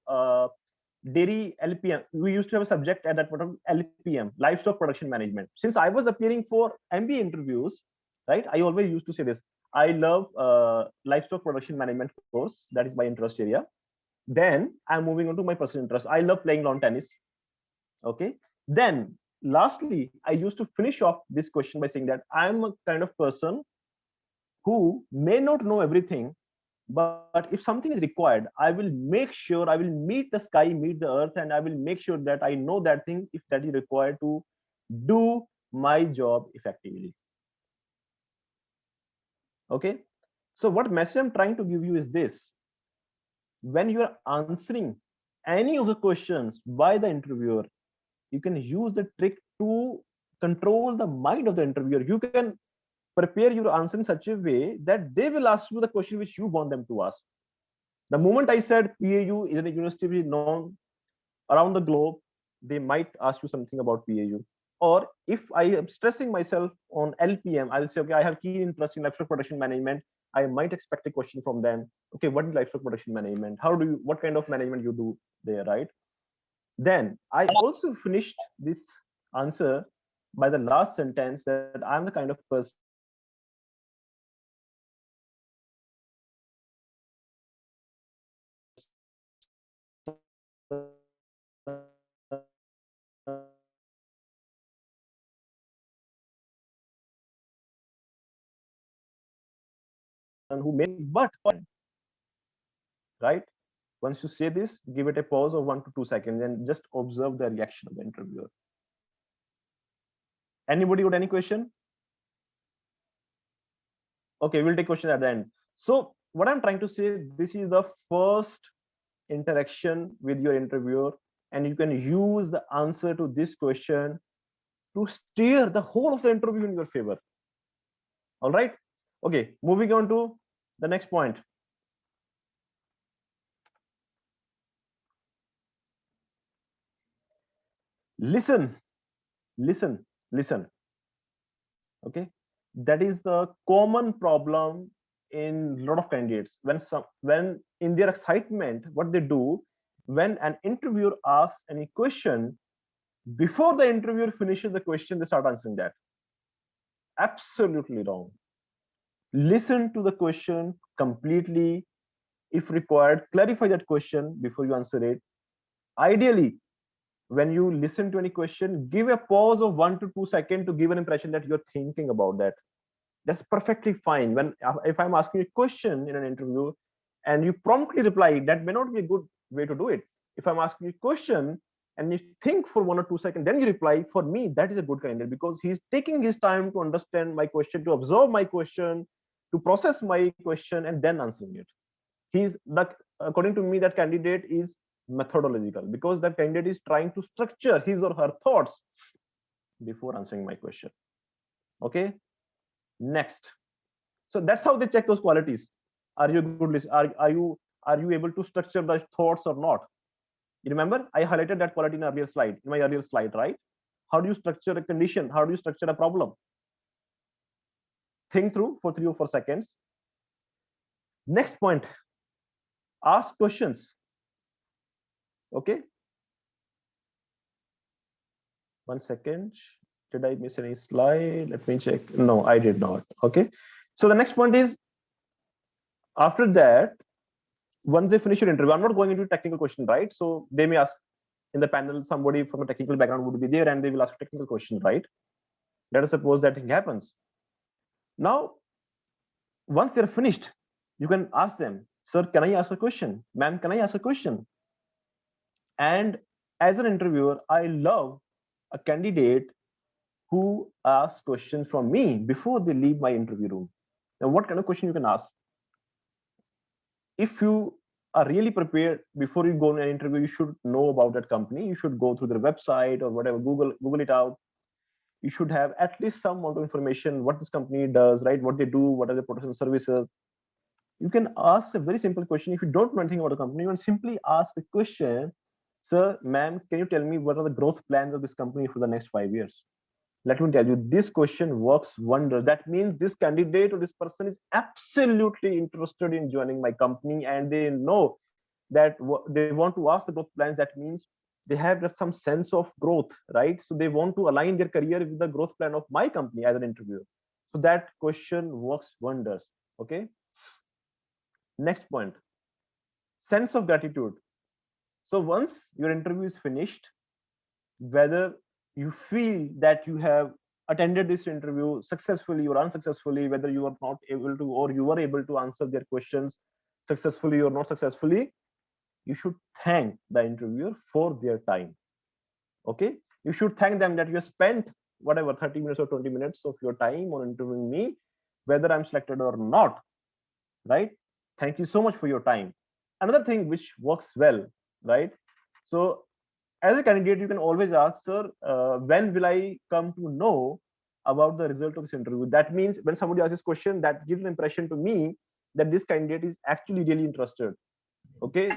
dairy LPM. We used to have a subject at that point, LPM, livestock production management. Since I was appearing for MBA interviews, right, I always used to say this. I love livestock production management course. That is my interest area. Then I'm moving on to my personal interest. I love playing lawn tennis. Okay. Then lastly, I used to finish off this question by saying that I'm a kind of person who may not know everything, but if something is required, I will make sure I will meet the sky, meet the earth, and I will make sure that I know that thing if that is required to do my job effectively. Okay. So what message I'm trying to give you is this: when you are answering any of the questions by the interviewer, you can use the trick to control the mind of the interviewer. You can prepare your answer in such a way that they will ask you the question which you want them to ask. The moment I said PAU is a university known around the globe, they might ask you something about PAU. Or if I am stressing myself on LPM, I'll say, okay, I have keen interest in livestock production management. I might expect a question from them. Okay, what is livestock production management? How do you, what kind of management you do there, right? Then I also finished this answer by the last sentence that I'm the kind of person who may, but right. Once you say this, give it a pause of 1 to 2 seconds and just observe the reaction of the interviewer. Anybody got any question? Okay, we'll take question at the end. So what I'm trying to say, this is the first interaction with your interviewer, and you can use the answer to this question to steer the whole of the interview in your favor. All right. Okay, moving on to the next point. Listen. Okay, that is the common problem in a lot of candidates. When in their excitement, what they do, when an interviewer asks any question, before the interviewer finishes the question, they start answering that. Absolutely wrong. Listen to the question completely. If required, clarify that question before you answer it. Ideally, when you listen to any question, give a pause of 1 to 2 seconds to give an impression that you're thinking about that. That's perfectly fine. When if I'm asking a question in an interview and you promptly reply, that may not be a good way to do it. If I'm asking a question and you think for 1 or 2 seconds, then you reply, for me, that is a good candidate because he's taking his time to understand my question, to observe my question, to process my question, and then answering it. According to me, that candidate is methodological because that candidate is trying to structure his or her thoughts before answering my question. Okay, next. So that's how they check those qualities. Are you good listener? Are you able to structure the thoughts or not? You remember I highlighted that quality in my earlier slide, right? How do you structure a condition? How do you structure a problem? Think through for 3 or 4 seconds. Next point, ask questions. Okay, 1 second. Did I miss any slide? Let me check. No, I did not. Okay, so the next point is, after that, once they finish your interview, I'm not going into technical question, right? So they may ask in the panel, somebody from a technical background would be there and they will ask a technical question, right? Let us suppose that thing happens. Now, once they're finished, you can ask them, sir, can I ask a question? Ma'am, can I ask a question? And as an interviewer, I love a candidate who asks questions from me before they leave my interview room. Now, what kind of question you can ask? If you are really prepared before you go on an interview, you should know about that company. You should go through their website or whatever, Google it out. You should have at least some amount of information, what this company does, right? What they do, what are the products and services. You can ask a very simple question. If you don't know anything about the company, you can simply ask a question. Sir, ma'am, can you tell me what are the growth plans of this company for the next 5 years? Let me tell you, this question works wonders. That means this candidate or this person is absolutely interested in joining my company, and they know that they want to ask the growth plans. That means they have some sense of growth, right? So they want to align their career with the growth plan of my company as an interviewer. So that question works wonders. Okay. Next point, sense of gratitude. So once your interview is finished, whether you feel that you have attended this interview successfully or unsuccessfully, whether you are not able to or you were able to answer their questions successfully or not successfully, you should thank the interviewer for their time. Okay, you should thank them that you spent whatever 30 minutes or 20 minutes of your time on interviewing me, whether I'm selected or not, right? Thank you so much for your time. Another thing which works well, right? So as a candidate, you can always ask, sir, when will I come to know about the result of this interview? That means when somebody asks this question, that gives an impression to me that this candidate is actually really interested. Okay,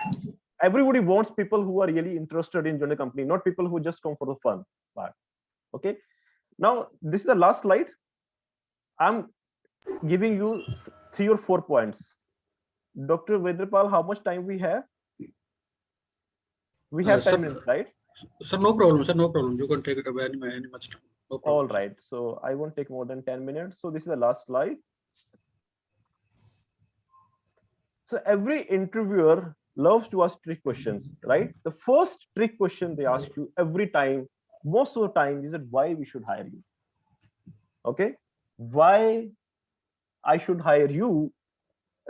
everybody wants people who are really interested in joining a company, not people who just come for the fun part. Okay, now this is the last slide. I'm giving you 3 or 4 points. Dr. Vedrapal, how much time we have? We have 10 minutes, right? Sir, no problem, sir, no problem. You can take it away any much time. No problem. All right, so I won't take more than 10 minutes. So this is the last slide. So every interviewer loves to ask trick questions, right? The first trick question they ask you every time, most of the time, is that why we should hire you? Okay, why I should hire you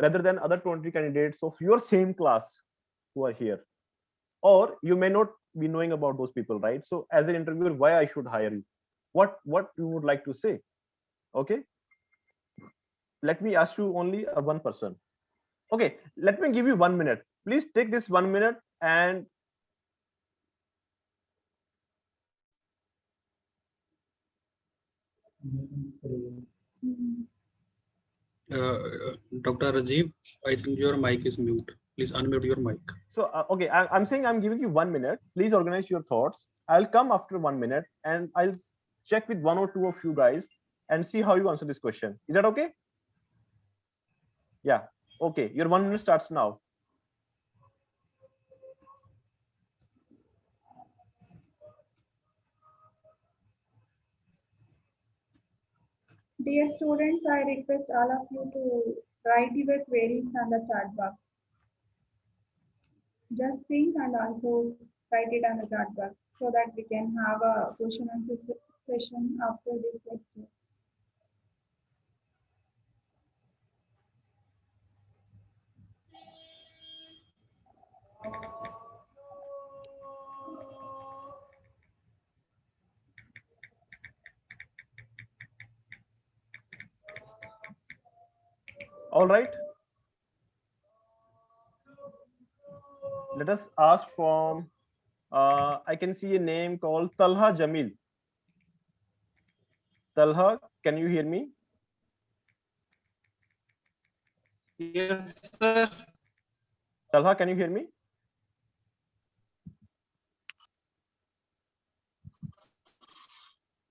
rather than other 20 candidates of your same class who are here? Or you may not be knowing about those people, right? So as an interviewer, why I should hire you? What you would like to say? Okay, let me ask you only one person. Okay, let me give you 1 minute. Please take this 1 minute and Dr. Rajiv, I think your mic is mute. Please unmute your mic. So okay, I'm saying I'm giving you 1 minute. Please organize your thoughts. I'll come after 1 minute and I'll check with 1 or 2 of you guys and see how you answer this question. Is that okay? Yeah. Okay, your 1 minute starts now. Dear students, I request all of you to write your queries on the chat box. Just think and also write it on the chat box so that we can have a question and answer session after this lecture. All right. Let us ask from, I can see a name called Talha Jamil. Talha, can you hear me? Yes, sir. Talha, can you hear me?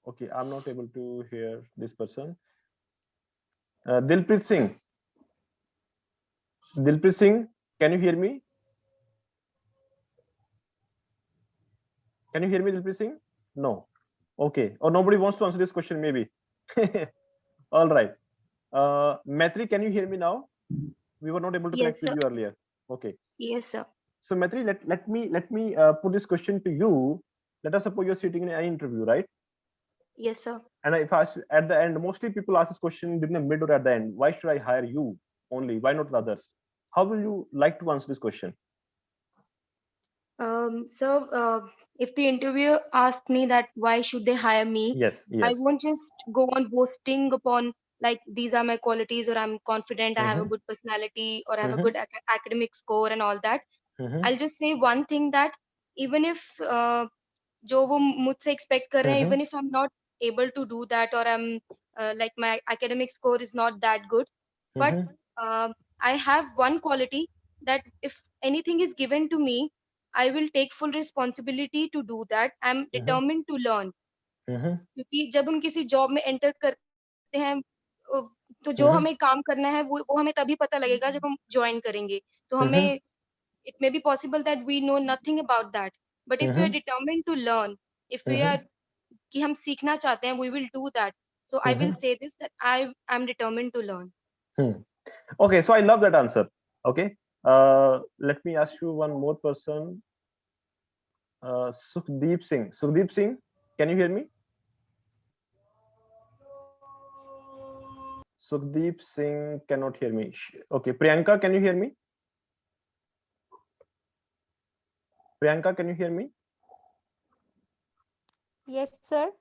Okay, I'm not able to hear this person. Dilpreet Singh. Dilpreet Singh, can you hear me? Can you hear me, Dilpreet Singh? No. Okay. Or nobody wants to answer this question, maybe. All right. Maitri, can you hear me now? We were not able to Yes, connect with you earlier. Okay. Yes, sir. So Maitri, let me put this question to you. Let us suppose you're sitting in an interview, right? Yes, sir. And if I ask you at the end, mostly people ask this question during the mid or at the end. Why should I hire you only? Why not the others? How will you like to answer this question? So if the interviewer asked me that why should they hire me, Yes, I yes. won't just go on boasting upon like these are my qualities, or I'm confident, I have a Mhm, good personality, or I have a mhm, good academic score and all that. mhm, I'll just say one thing, that even if जो वो मुझसे expect कर रहे हैं, mhm, even if I'm not able to do that, or I'm like my academic score is not that good, but mhm, I have one quality that if anything is given to me, I will take full responsibility to do that. I'm mhm, determined to learn. mhm, क्योंकि जब हम किसी job में enter करते हैं, तो जो mhm, हमें काम करना है वो हमें तभी पता लगेगा जब हम ज्वाइन करेंगे. तो mhm, हमें it may be possible that we know nothing about that, but if we are mhm, determined to learn, if we are mhm, कि हम सीखना चाहते हैं, we will do that. So I will mhm, say this, that I am determined to learn. hmm. Okay, so I love that answer. Okay, let me ask you one more person. Sukhdeep Singh. Sukhdeep Singh, can you hear me? Sukhdeep Singh cannot hear me. Okay, Priyanka, can you hear me? Priyanka, can you hear me? Yes, sir.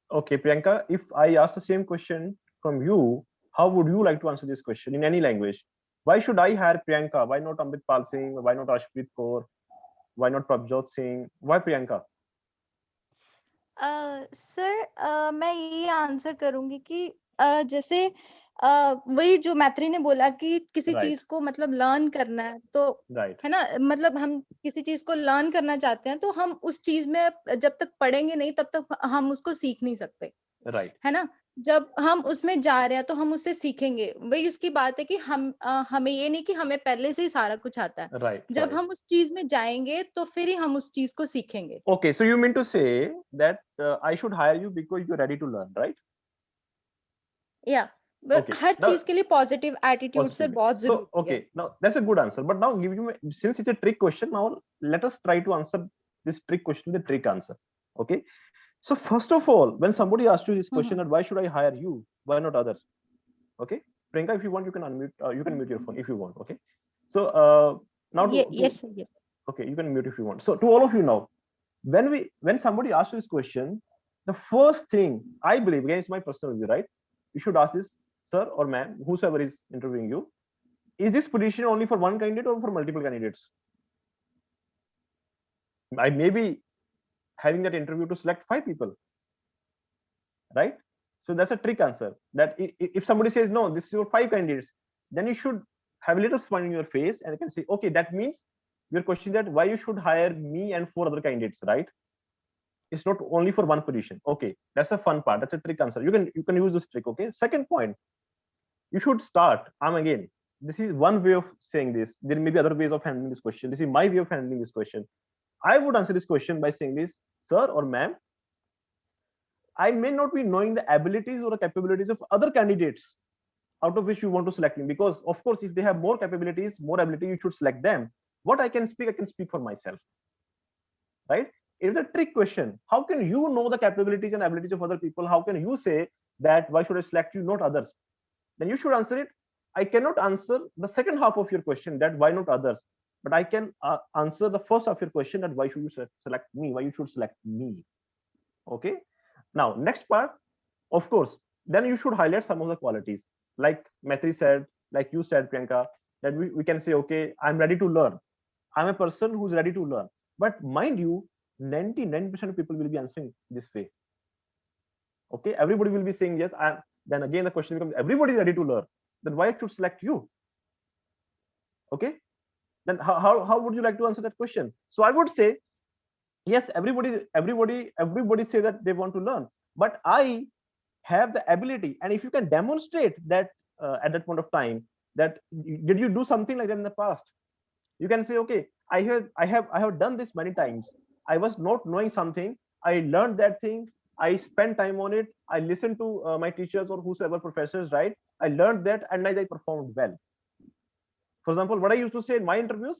Okay, Priyanka, if I ask the same question from you, how would you like to answer this question in any language? Why should I hire Priyanka? Why not Amit Pal Singh? Why not Ashpreet Kaur? Why not Prabjot Singh? Why Priyanka? Sir मैं ये answer करूंगी कि जैसे वही जो मैत्री ने बोला कि किसी Right, चीज को मतलब लर्न करना है, तो right, है ना, मतलब हम किसी चीज को लर्न करना चाहते हैं, तो हम उस चीज में जब तक पढ़ेंगे नहीं तब तक हम उसको सीख नहीं सकते, right. है ना. जब हम उसमें जा रहे हैं तो हम उससे सीखेंगे. वही उसकी बात है कि हमें ये नहीं कि हमें पहले से ही सारा कुछ आता है. Right, जब right. हम उस चीज में जाएंगे तो फिर ही हम उस चीज को सीखेंगे. Okay, so you mean to say that I should hire you because you're ready to learn, right? या Okay, हर now चीज के लिए पॉजिटिव एटीट्यूड से positively. बहुत So, जरूरी है. okay, now that's a good answer. But now, give you since it's a trick question, now let us try to answer this trick question with a trick answer. Okay. So first of all, when somebody asks you this question, that why should I hire you? Why not others? Okay, Priyanka, if you want, you can unmute. You can mute your phone if you want. Okay. So now yes yes. okay, you can mute if you want. So to all of you now, when somebody asks you this question, the first thing I believe, again, it's my personal view, right? You should ask this, sir or ma'am, whosoever is interviewing you, is this position only for one candidate or for multiple candidates? I may be having that interview to select 5 people, right? So that's a trick answer. That if somebody says no, this is your 5 candidates, then you should have a little smile in your face and you can say, okay, that means your question that why you should hire me and 4 other candidates, right? It's not only for one position. Okay, that's a fun part. That's a trick answer. You can use this trick. Okay. Second point, you should start. Again, this is one way of saying this. There may be other ways of handling this question. This is my way of handling this question. I would answer this question by saying this, sir or ma'am, I may not be knowing the abilities or the capabilities of other candidates out of which you want to select me, because of course, if they have more capabilities, more ability, you should select them. What I can speak for myself, right? It's a trick question. How can you know the capabilities and abilities of other people? How can you say that why should I select you, not others? Then you should answer it. I cannot answer the second half of your question, that why not others, but I can answer the first half of your question, that why should you select me, why you should select me. Okay. Now, next part, of course, then you should highlight some of the qualities. Like Maitri said, like you said, Priyanka, that we can say, okay, I'm ready to learn. I'm a person who's ready to learn. But mind you, 99% of people will be answering this way. Okay, everybody will be saying yes. Then again, the question becomes, everybody is ready to learn. Then why I should select you? Okay, then how would you like to answer that question? So I would say, yes, everybody say that they want to learn, but I have the ability, and if you can demonstrate that at that point of time, that did you do something like that in the past, you can say, okay, I have done this many times. I was not knowing something, I learned that thing, I spent time on it, I listened to my teachers or whosoever professors, right? I learned that and I performed well. For example, what I used to say in my interviews,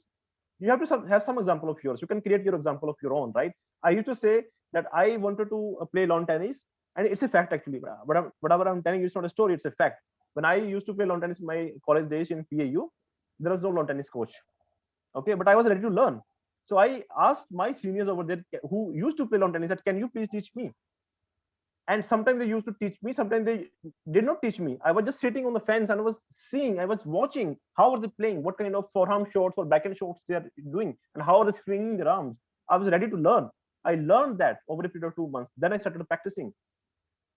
you have to have some example of yours. You can create your example of your own, right? I used to say that I wanted to play lawn tennis, and it's a fact actually. Whatever I'm telling you, it's not a story, it's a fact. When I used to play lawn tennis in my college days in PAU, there was no lawn tennis coach. Okay, but I was ready to learn. So I asked my seniors over there who used to play lawn tennis that, can you please teach me? And sometimes they used to teach me, sometimes they did not teach me. I was just sitting on the fence and I was seeing, I was watching how are they playing, what kind of forehand shots or backhand shots they are doing, and how are they swinging their arms. I was ready to learn. I learned that over a period of 2 months. Then I started practicing,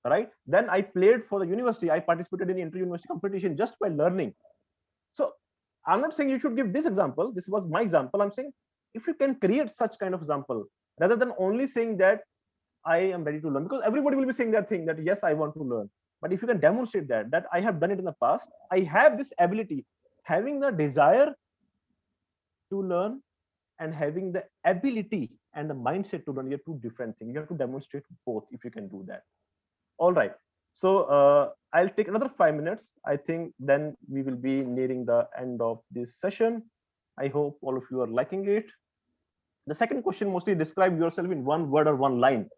right? Then I played for the university. I participated in the inter-university competition just by learning. So I'm not saying you should give this example. This was my example. I'm saying if you can create such kind of example, rather than only saying that I am ready to learn, because everybody will be saying that thing that yes, I want to learn. But if you can demonstrate that I have done it in the past, I have this ability, having the desire to learn and having the ability and the mindset to learn, you have two different things. You have to demonstrate both if you can do that. All right. So I'll take another 5 minutes. I think then we will be nearing the end of this session. I hope all of you are liking it. The second question, mostly describe yourself in one word or one line.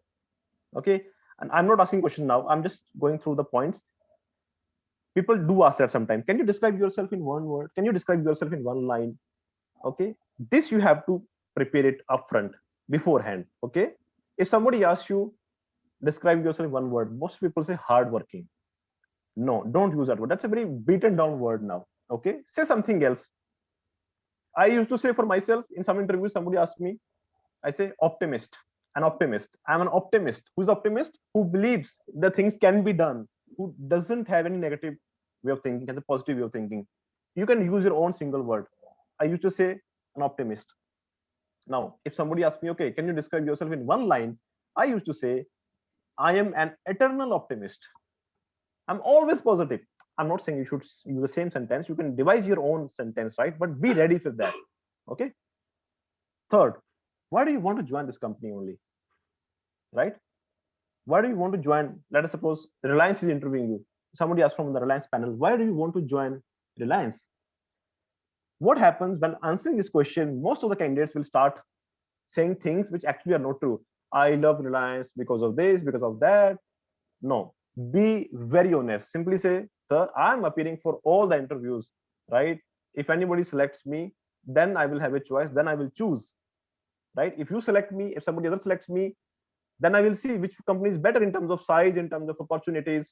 Okay, and I'm not asking question now, I'm just going through the points. People do ask that sometimes. Can you describe yourself in one word? Can you describe yourself in one line? Okay, this you have to prepare it upfront beforehand. Okay, if somebody asks you describe yourself in one word, most people say hardworking. No, don't use that word. That's a very beaten down word now. Okay, say something else. I used to say for myself in some interviews, somebody asked me, I say optimist. An optimist. I'm an optimist. Who's optimist? Who believes that things can be done, who doesn't have any negative way of thinking, has a positive way of thinking. You can use your own single word. I used to say an optimist. Now, if somebody asks me, okay, can you describe yourself in one line? I used to say, I am an eternal optimist. I'm always positive. I'm not saying you should use the same sentence. You can devise your own sentence, right? But be ready for that. Okay. Third, why do you want to join this company only? Right? Why do you want to join? Let us suppose Reliance is interviewing you. Somebody asked from the Reliance panel, why do you want to join Reliance? What happens when answering this question, most of the candidates will start saying things which actually are not true. I love Reliance because of this, because of that. No, be very honest. Simply say, sir, I'm appearing for all the interviews, right? If anybody selects me, then I will have a choice, then I will choose, right? If you select me, if somebody else selects me, then I will see which company is better in terms of size, in terms of opportunities,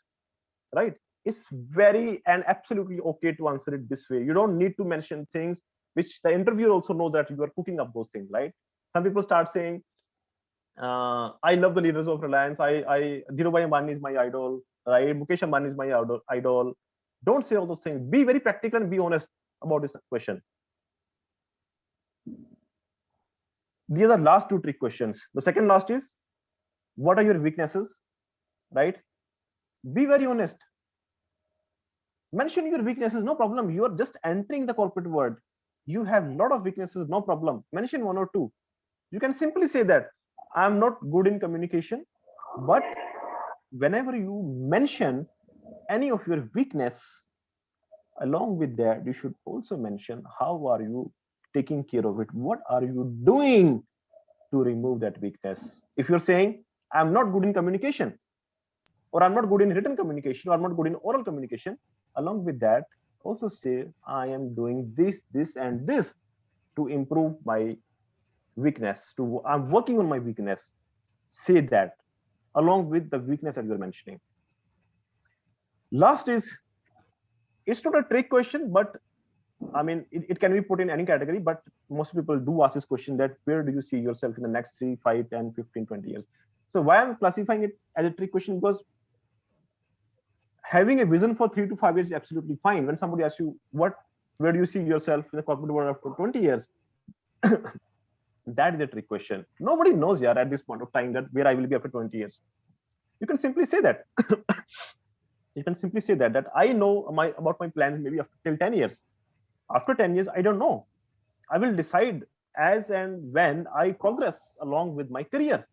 right? It's very and absolutely okay to answer it this way. You don't need to mention things which the interviewer also knows that you are cooking up those things, right? Some people start saying, I love the leaders of Reliance. Dhirubhai Ambani is my idol, right? Mukesh Ambani is my idol. Don't say all those things. Be very practical and be honest about this question. These are the last two trick questions. The second last is, what are your weaknesses, right? Be very honest. Mention your weaknesses, no problem. You are just entering the corporate world. You have a lot of weaknesses, no problem. Mention one or two. You can simply say that I'm not good in communication, but whenever you mention any of your weakness, along with that, you should also mention how are you taking care of it? What are you doing to remove that weakness? If you're saying, I'm not good in communication, or I'm not good in written communication, or I'm not good in oral communication, along with that, also say, I am doing this, this, and this to improve my weakness. I'm working on my weakness. Say that along with the weakness that you're mentioning. Last is, it's not a trick question, but I mean, it can be put in any category, but most people do ask this question that where do you see yourself in the next 3, 5, 10, 15, 20 years? So why I'm classifying it as a trick question? Because having a vision for 3 to 5 years is absolutely fine. When somebody asks you, where do you see yourself in the corporate world after 20 years? That is a trick question. Nobody knows yet at this point of time that where I will be after 20 years. You can simply say that. You can simply say that I know about my plans maybe till 10 years. After 10 years, I don't know. I will decide as and when I progress along with my career.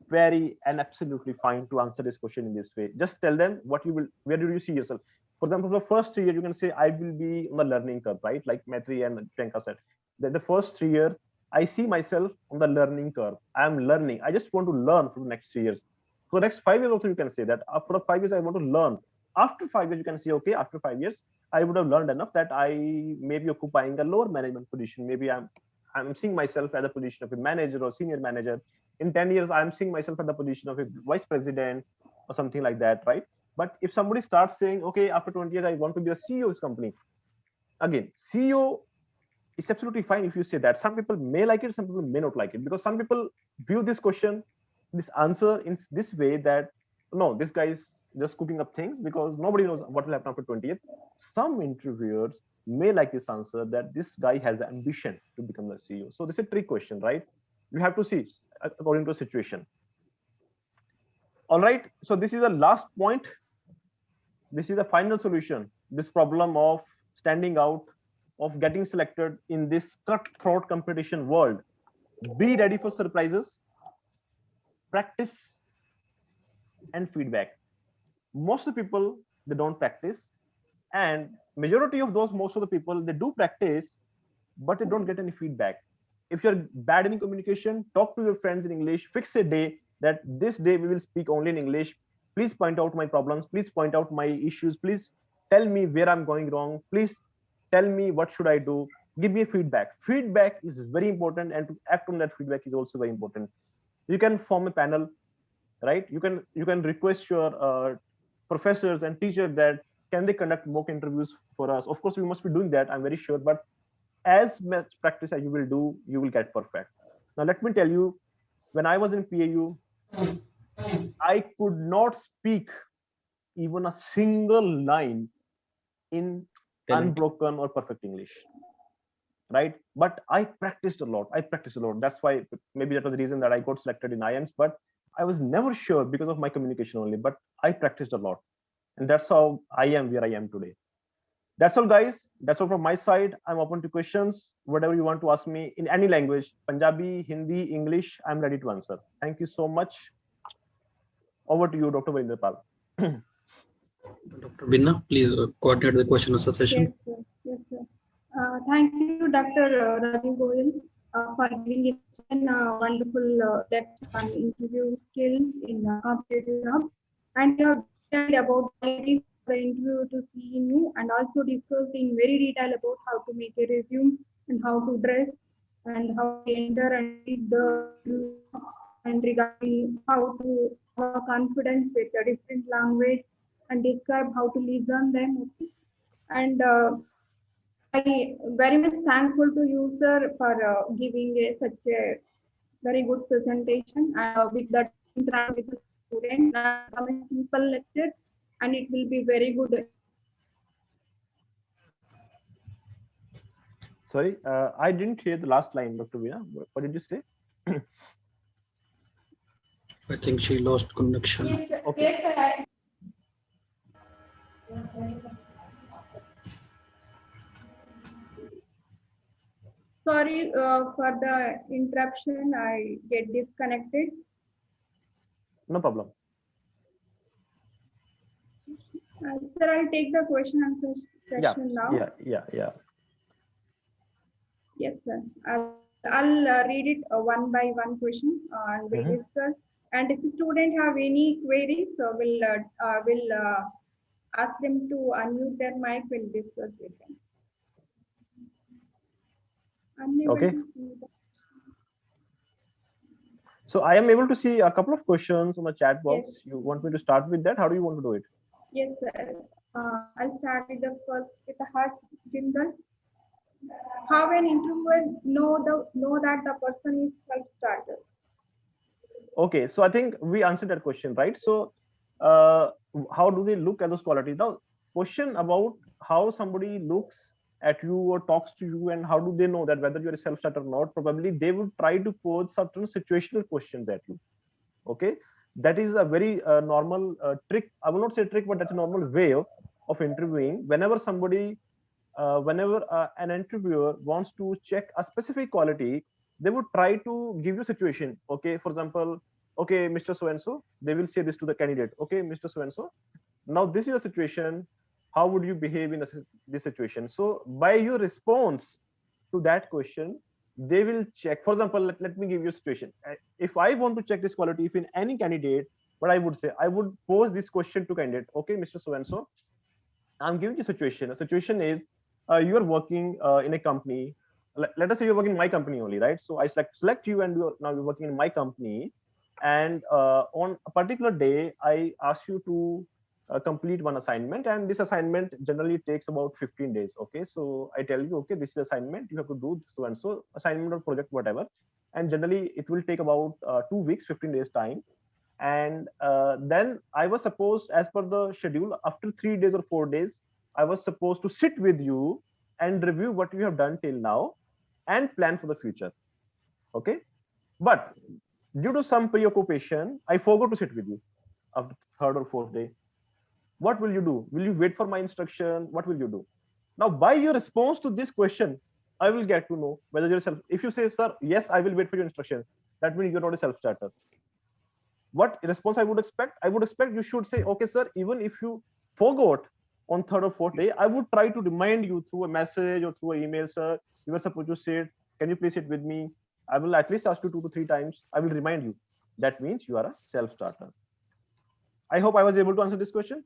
Very and absolutely fine to answer this question in this way. Just tell them where do you see yourself. For example, the first 3 years, you can say I will be on the learning curve, right? Like Maitri and Priyanka said. Then the first 3 years, I see myself on the learning curve. I am learning. I just want to learn for the next 3 years. For the next 5 years also, you can say that after 5 years, I want to learn. After 5 years, you can say, okay, after 5 years, I would have learned enough that I may be occupying a lower management position. Maybe I'm seeing myself at the position of a manager or senior manager. In 10 years, I'm seeing myself at the position of a vice president or something like that, right? But if somebody starts saying, okay, after 20 years, I want to be a CEO of this company. Again, CEO is absolutely fine if you say that. Some people may like it, some people may not like it, because some people view this question, this answer in this way that, no, this guy is just cooking up things because nobody knows what will happen after 20th. Some interviewers may like this answer that this guy has the ambition to become the CEO. So this is a trick question, right? You have to see according to the situation. All right, so this is the last point. This is the final solution. This problem of standing out, of getting selected in this cutthroat competition world. Be ready for surprises, practice, and feedback. Most of the people, they don't practice, and majority of those, most of the people, they do practice, but they don't get any feedback. If you're bad in communication, talk to your friends in English, fix a day that this day we will speak only in English. Please point out my problems, please point out my issues, please tell me where I'm going wrong, please tell me what should I do, give me a feedback. Feedback is very important, and to act on that feedback is also very important. You can form a panel, right? You can request your professors and teachers that can they conduct mock interviews for us. Of course, we must be doing that, I'm very sure, but as much practice as you will do, you will get perfect. Now let me tell you, when I was in PAU, I could not speak even a single line in unbroken or perfect English, right? But I practiced a lot. That's why maybe that was the reason that I got selected in IIMs, but I was never sure because of my communication only, but I practiced a lot. And that's how I am where I am today. That's all, guys. That's all from my side. I'm open to questions, whatever you want to ask me in any language, Punjabi, Hindi, English, I'm ready to answer. Thank you so much. Over to you, Dr. Varinder Pal. Dr. Binna, please coordinate the question answer session. Yes, sir. Yes, sir. Thank you, Dr. Rajiv Goyal, for giving a wonderful depth on interview skills in competitive jobs. And you have said about the interview to see in you, and also discussed in very detail about how to make a resume and how to dress and how to enter and read the, and regarding how to have confidence with a different language and describe how to listen them. Okay? And I very much thankful to you, sir, for giving such a very good presentation with that interact with the students. A simple lecture, and it will be very good. Sorry, I didn't hear the last line, Dr. Veena. What did you say? I think she lost connection. Yes, sir. Okay. Yes, sir. Sorry for the interruption. I get disconnected. No problem. Sir, I'll take the question answer section now. Yeah. Yes, sir. I'll read it one by one question and we'll discuss. And if the student have any queries, so we'll ask them to unmute their mic. We'll discuss with them. Okay. So I am able to see a couple of questions on the chat box. Yes. You want me to start with that? How do you want to do it? Yes, sir. I'll start with the first with the Harsh Jindal. How an interviewer know that the person is self-starter? Okay, so I think we answered that question, right? So how do they look at those qualities? Now, question about how somebody looks at you or talks to you and how do they know that whether you're a self-starter or not? Probably they would try to pose certain situational questions at you. Okay, that is a very normal trick. I will not say trick, but that's a normal way of interviewing. Whenever somebody, an interviewer wants to check a specific quality, they would try to give you a situation. Okay, for example, okay, Mr. So-and-so, they will say this to the candidate. Okay, Mr. So-and-so, now this is a situation. how would you behave in this situation? So by your response to that question, they will check. For example, let me give you a situation. If I want to check this quality, if in any candidate, what I would say, I would pose this question to candidate. Okay, Mr. So and so, I'm giving you a situation. A situation is you are working in a company. Let us say you're working in my company only, right? So I select you, and now you're working in my company. And on a particular day, I ask you to complete one assignment, and this assignment generally takes about 15 days. Okay, so I tell you, okay, this is assignment, you have to do so and so assignment or project, whatever, and generally it will take about 2 weeks, 15 days time. And then I was supposed, as per the schedule, after 3 days or 4 days, I was supposed to sit with you and review what you have done till now and plan for the future. Okay, but due to some preoccupation, I forgot to sit with you after third or fourth day. What will you do? Will you wait for my instruction? What will you do? Now, by your response to this question, I will get to know whether you're self. If you say, sir, yes, I will wait for your instruction, that means you're not a self-starter. What response I would expect? I would expect you should say, okay, sir, even if you forgot on third or fourth day, I would try to remind you through a message or through an email, sir, you were supposed to sit. Can you please sit with me? I will at least ask you 2 to 3 times. I will remind you. That means you are a self-starter. I hope I was able to answer this question.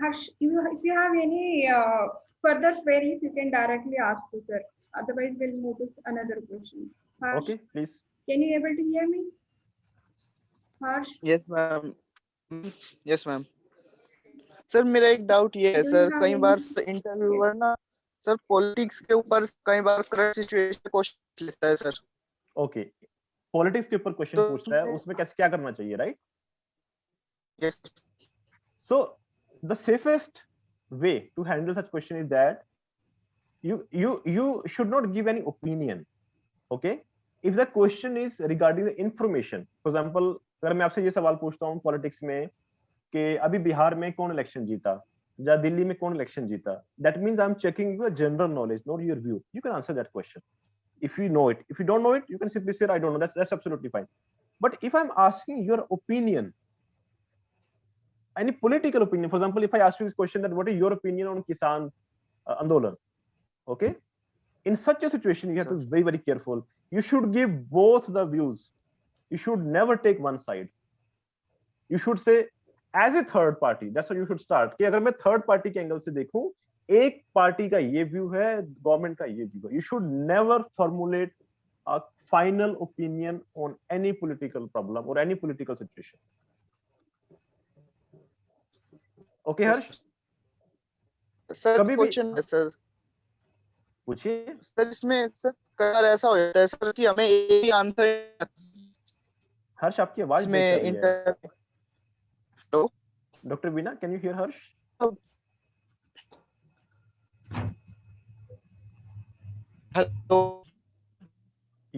Harsh, if you have any further queries, you can directly ask to sir. Otherwise, we'll move to another question. Harsh, Okay, please. can you able to hear me? Harsh? Yes, ma'am. Yes, ma'am. Sir मेरा एक doubt ये है Do you sir, have कई बार any? Interviewer ना sir politics के ऊपर कई बार current situation question लेता है सर. ओके, पॉलिटिक्स के ऊपर क्वेश्चन तो पूछ रहा है, उसमें कैसे क्या करना चाहिए, right? Yes. So the safest way to handle such question is that you should not give any opinion. Okay, if the question is regarding the information, for example, अगर मैं आपसे ये सवाल पूछता हूँ पॉलिटिक्स में कि अभी बिहार में कौन इलेक्शन जीता या दिल्ली में कौन इलेक्शन जीता, that means I'm checking your general knowledge, not your view. You can answer that question if you know it. If you don't know it, you can simply say I don't know. That's absolutely fine. But if I'm asking your opinion, any political opinion, for example, if I ask you this question, that what is your opinion on Kisan Andolan? Okay, in such a situation, you have to be very, very careful. You should give both the views. You should never take one side. You should say, as a third party, that's how you should start. कि अगर मैं third party के angle से देखूं, एक party का ये view है, government का ये view है. You should never formulate a final opinion on any political problem or any political situation. Okay, Harsh? Sir question है सर. पूछिए. सर इसमें सर कई बार ऐसा हो जाता है सर कि हमें एक ही आंसर. हर्ष, आपकी आवाज इसमें इंटर. Hello doctor Veena, can you hear Harsh? Hello.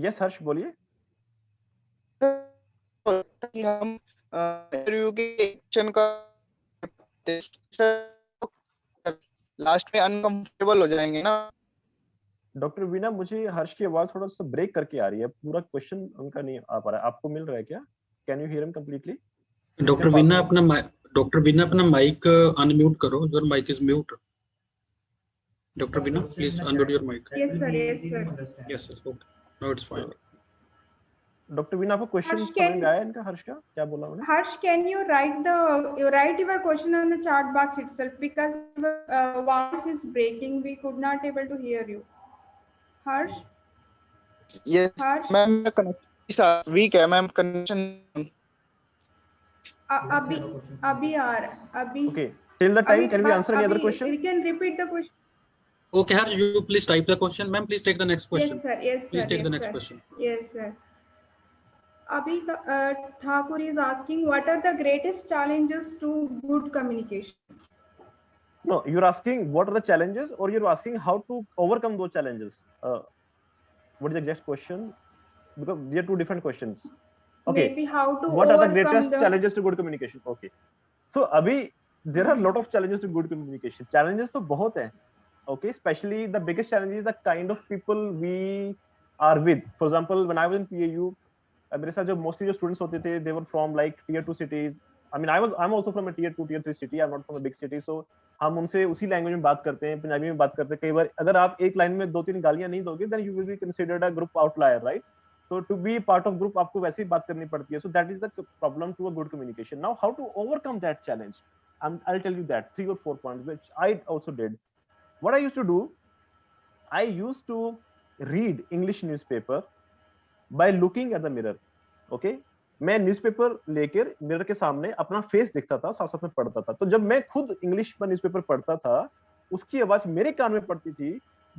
Yes Harsh, बोलिए. कि हम इंटरव्यू के क्वेश्चन का लास्ट में अनकंफर्टेबल हो जाएंगे ना. डॉक्टर वीना, मुझे हर्ष की आवाज थोड़ा सा ब्रेक करके आ रही है, पूरा क्वेश्चन उनका नहीं आ पा रहा है. आपको मिल रहा है क्या? Can you hear him completely? Doctor Veena अपना माइक अनम्यूट करो. Your mic is mute. Doctor Veena, please unmute your mic. Yes, sir. Yes, sir. Yes, okay, now it's fine. Doctor Veena, आपको क्वेश्चन Harsh, समझ में आया इनका? हर्ष का क्या बोला उन्होंने? Harsh, can you write your question on the chat box itself, because voice is breaking. We could not able to hear you. Harsh? Yes, Harsh? Ma'am connection weak है मैम, कनेक्शन. अभी आ रहा अभी. Okay, till the time can we answer any other question? You can repeat the question. Okay, Harsh, you please type the question. Ma'am, please take the next question. Yes, sir. Yes, sir. Please take the Yes, next sir. question. Yes, sir. Abhi Thakur is asking, what are the greatest challenges to good communication? No, you're asking what are the challenges, or you're asking how to overcome those challenges? What is the exact question? Because they are two different questions. Okay. Maybe how to what are the overcome greatest challenges to good communication? Okay. So abhi there are a lot of challenges to good communication. Challenges तो बहुत हैं. Okay, especially the biggest challenge is the kind of people we are with. For example, when I was in PAU, मेरे साथ जो mostly जो students होते थे, they were from like tier 2 cities. I mean, I'm also from a tier 2, tier 3 city. I'm not from a big city. So हम उनसे उसी language में बात करते हैं, पंजाबी में बात करते हैं. कई बार अगर आप एक लाइन में 2-3 गालियां नहीं दोगे, then you will be considered a group outlier, right? So to be part of group, आपको वैसे ही बात करनी पड़ती है. So that is the problem to a good communication. Now, how to overcome that challenge? I'll tell you that 3 or 4 points, which I also did. What I used to do, I used to read English newspaper by looking at the mirror. Okay? मैं newspaper लेकर mirror के सामने अपना face देखता था, साथ साथ में पढ़ता था. तो जब मैं खुद इंग्लिश में न्यूज़पेपर पढ़ता था, उसकी आवाज मेरे कान में पड़ती थी,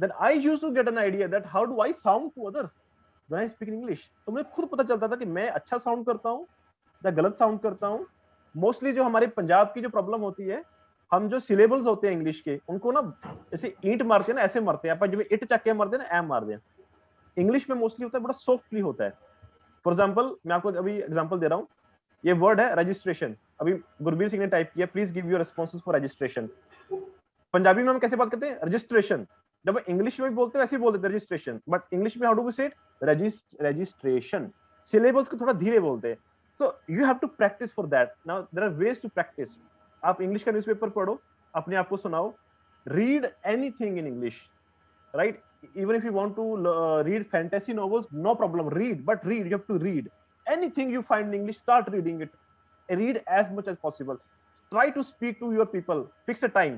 then I used to get an idea that how do I sound to others when I speak in English. तो मुझे खुद पता चलता था कि मैं अच्छा साउंड करता हूँ या गलत साउंड करता हूँ. मोस्टली जो हमारे पंजाब की जो प्रॉब्लम होती है, हम जो सिलेबल्स होते हैं इंग्लिश के, उनको ना जैसे ईंट मारते हैं ना, ऐसे मारते हैं. अपन जब ईंट चक्के मारते हैं ना, एम मारते हैं. इंग्लिश में मोस्टली होता है, बड़ा सॉफ्टली होता है. फॉर एग्जाम्पल, मैं आपको अभी एग्जाम्पल दे रहा हूँ. ये वर्ड है रजिस्ट्रेशन. अभी गुरबीर सिंह ने टाइप किया, please give your responses for registration. Punjabi में हम कैसे बात करते हैं? रजिस्ट्रेशन. जब इंग्लिश में भी बोलते हैं वैसे ही बोलते हैं रजिस्ट्रेशन, बट इंग्लिश में how do we say it? Registration. Syllables को थोड़ा धीरे बोलते हैं. So you have to practice for that. Now there are ways to practice. आप इंग्लिश का न्यूज़पेपर पढ़ो, अपने आप को सुनाओ, read anything in English, right? Even if you want to read fantasy novels, no problem, read, but read, you have to read anything you find in English, start reading it. Read as much as possible. Try to speak to your people. Fix a time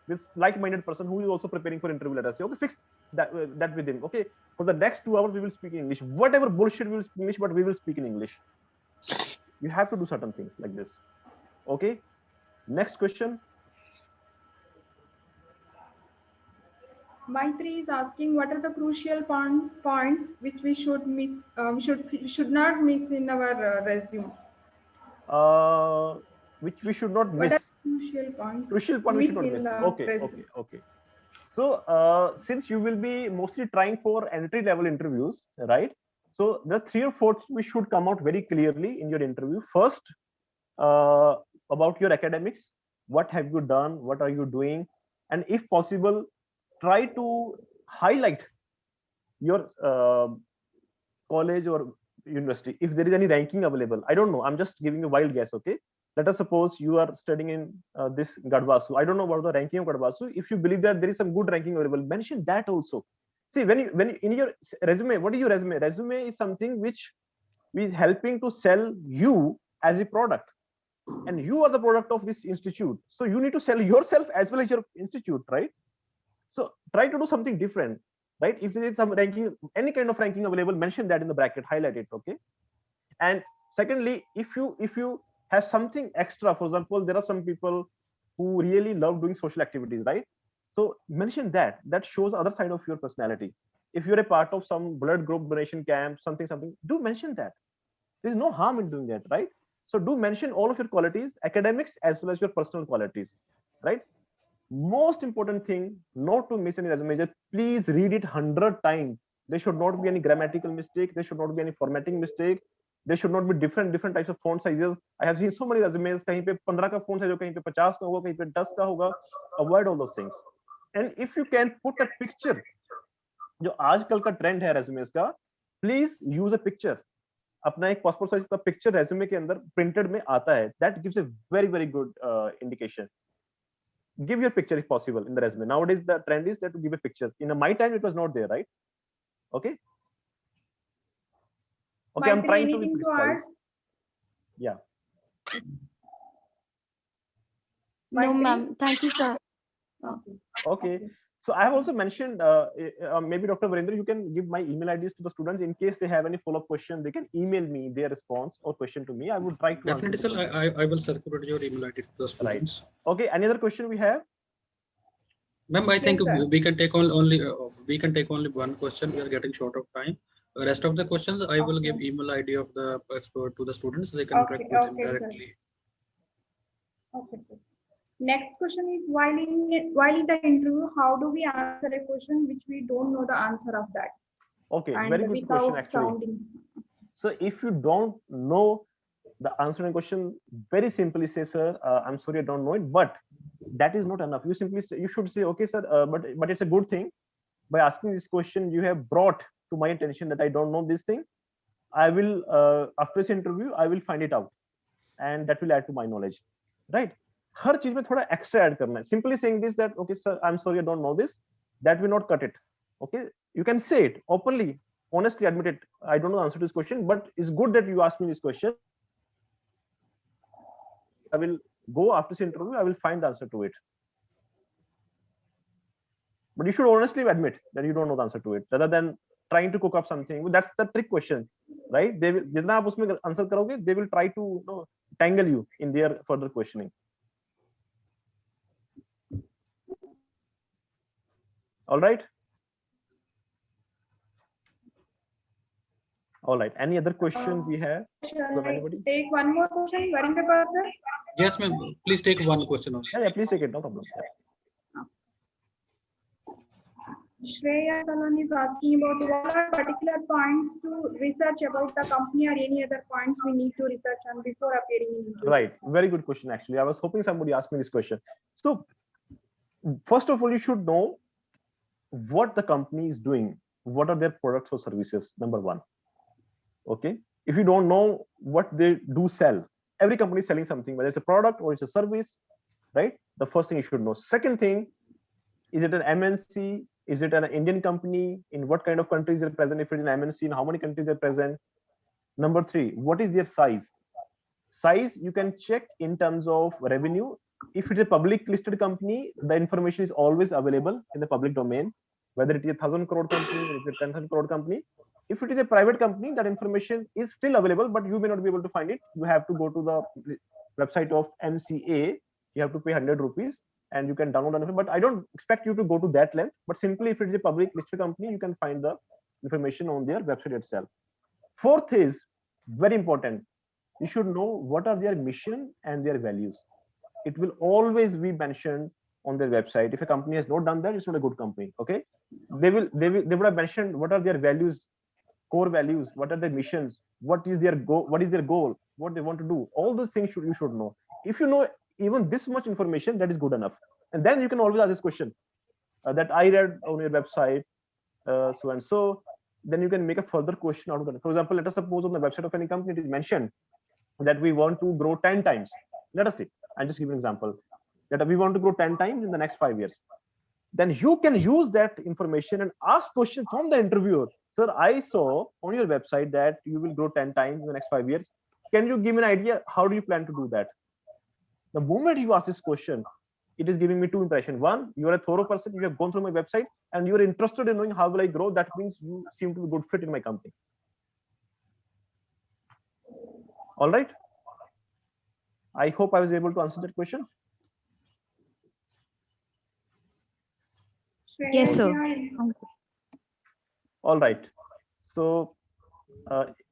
with like-minded person who is also preparing for interview. Let us say, okay, fix that with him. Okay, for the next 2 hours we will speak in English. Whatever bullshit we will speak English, but we will speak in English. You have to do certain things like this. Okay, next question. Maitri is asking, what are the crucial points which we should miss, should not miss in our resume? Which we should not miss. What are crucial points? Crucial point we should not miss. Okay. So since you will be mostly trying for entry-level interviews, right? So there are 3 or 4 we should come out very clearly in your interview. First, about your academics. What have you done? What are you doing? And if possible, try to highlight your college or university if there is any ranking available. I don't know, I'm just giving a wild guess. Okay, let us suppose you are studying in this Gadwasu. I don't know about the ranking of Gadwasu. If you believe that there is some good ranking available, mention that also. See, when you in your resume, what is your resume? Resume is something which is helping to sell you as a product, and you are the product of this institute, so you need to sell yourself as well as your institute, right? So try to do something different, right? If there is some ranking, any kind of ranking available, mention that in the bracket, highlight it. Okay. And secondly, if you have something extra, for example, there are some people who really love doing social activities, right? So mention that. That shows other side of your personality. If you're a part of some blood group donation camp, something, do mention that. There's no harm in doing that, right? So do mention all of your qualities, academics as well as your personal qualities, right? Most important thing not to miss any resume, just please read it 100 times. There should not be any grammatical mistake, there should not be any formatting mistake, there should not be different types of font sizes. I have seen so many resumes, kahin pe 15 ka font size ho, kahin pe 50 ka hoga, kahin pe 10 ka hoga. Avoid all those things. And if you can put a picture, jo aajkal ka trend hai resumes ka, please use a picture. अपना एक passport size का picture resume के अंदर printed में आता है. That gives a very good indication. Give your picture if possible in the resume. Nowadays the trend is that to give a picture. In my time it was not there, right? Okay, I'm trying to be precise. Yeah. No, ma'am. Thank you, sir. Okay. So I have also mentioned, maybe Dr. Virendra, you can give my email IDs to the students in case they have any follow-up question. They can email me their response or question to me. I would try to definitely, sir. I will circulate your email ID to the students. Right. Okay. Any other question we have? Ma'am, I think we can take only one question. We are getting short of time. The rest of the questions I will give email ID of the expert to the students. They can interact with him directly. Okay. Next question is, while in the interview, how do we answer a question which we don't know the answer of that? Okay, very good question actually. So if you don't know the answer to a question, very simply say, sir, I'm sorry, I don't know it, but that is not enough. You simply say, you should say, okay, sir, but it's a good thing. By asking this question, you have brought to my attention that I don't know this thing. I will, after this interview, I will find it out. and that will add to my knowledge, right? हर चीज में थोड़ा extra add करना है. Simply saying this that okay sir, I'm sorry I don't know this, that will not cut it. Okay, you can say it openly, honestly admit it. I don't know the answer to this question, but it's good that you asked me this question. I will go after this interview, I will find the answer to it. But you should honestly admit that you don't know the answer to it, rather than trying to cook up something. That's the trick question, right? They will, जितना आप उसमें answer करोगे, they will try to tangle you in their further questioning. All right. All right. Any other question we have from anybody? Take one more question. Varin Pepper, sir. Yes, ma'am. Please take one question. Yeah, please take it. No problem. Yeah. Shreya Salon is asking about what are particular points to research about the company or any other points we need to research on before appearing in interview. Right. Very good question. Actually, I was hoping somebody asked me this question. So, first of all, you should know what the company is doing. What are their products or services? Number one. Okay. If you don't know what they do sell, every company is selling something, whether it's a product or it's a service, right? The first thing you should know. Second thing, is it an MNC? Is it an Indian company? In what kind of countries they're present? If it's an MNC, in how many countries they're present? Number three, what is their size? Size you can check in terms of revenue. If it's a public listed company, the information is always available in the public domain, whether it is a 1,000 crore company or it's a 10,000 crore company. If it is a private company, that information is still available, but you may not be able to find it. You have to go to the website of MCA. You have to pay 100 rupees and you can download it. But I don't expect you to go to that length, but simply if it is a public listed company, you can find the information on their website itself. Fourth is very important. You should know what are their mission and their values. It will always be mentioned on their website. If a company has not done that, it's not a good company. Okay, they would have mentioned what are their values, core values, what are their missions, what is their goal, what they want to do. All those things you should know. If you know even this much information, that is good enough. And then you can always ask this question that I read on your website, so and so. Then you can make a further question out of that. For example, let us suppose on the website of any company it is mentioned that we want to grow 10 times. Let us say, I'll just give an example, that we want to grow 10 times in the next 5 years. Then you can use that information and ask questions from the interviewer. Sir, I saw on your website that you will grow 10 times in the next 5 years. Can you give me an idea? How do you plan to do that? The moment you ask this question, it is giving me two impressions. One, you are a thorough person. You have gone through my website and you are interested in knowing how will I grow. That means you seem to be a good fit in my company. All right. I hope I was able to answer that question. Yes, sir. All right. So,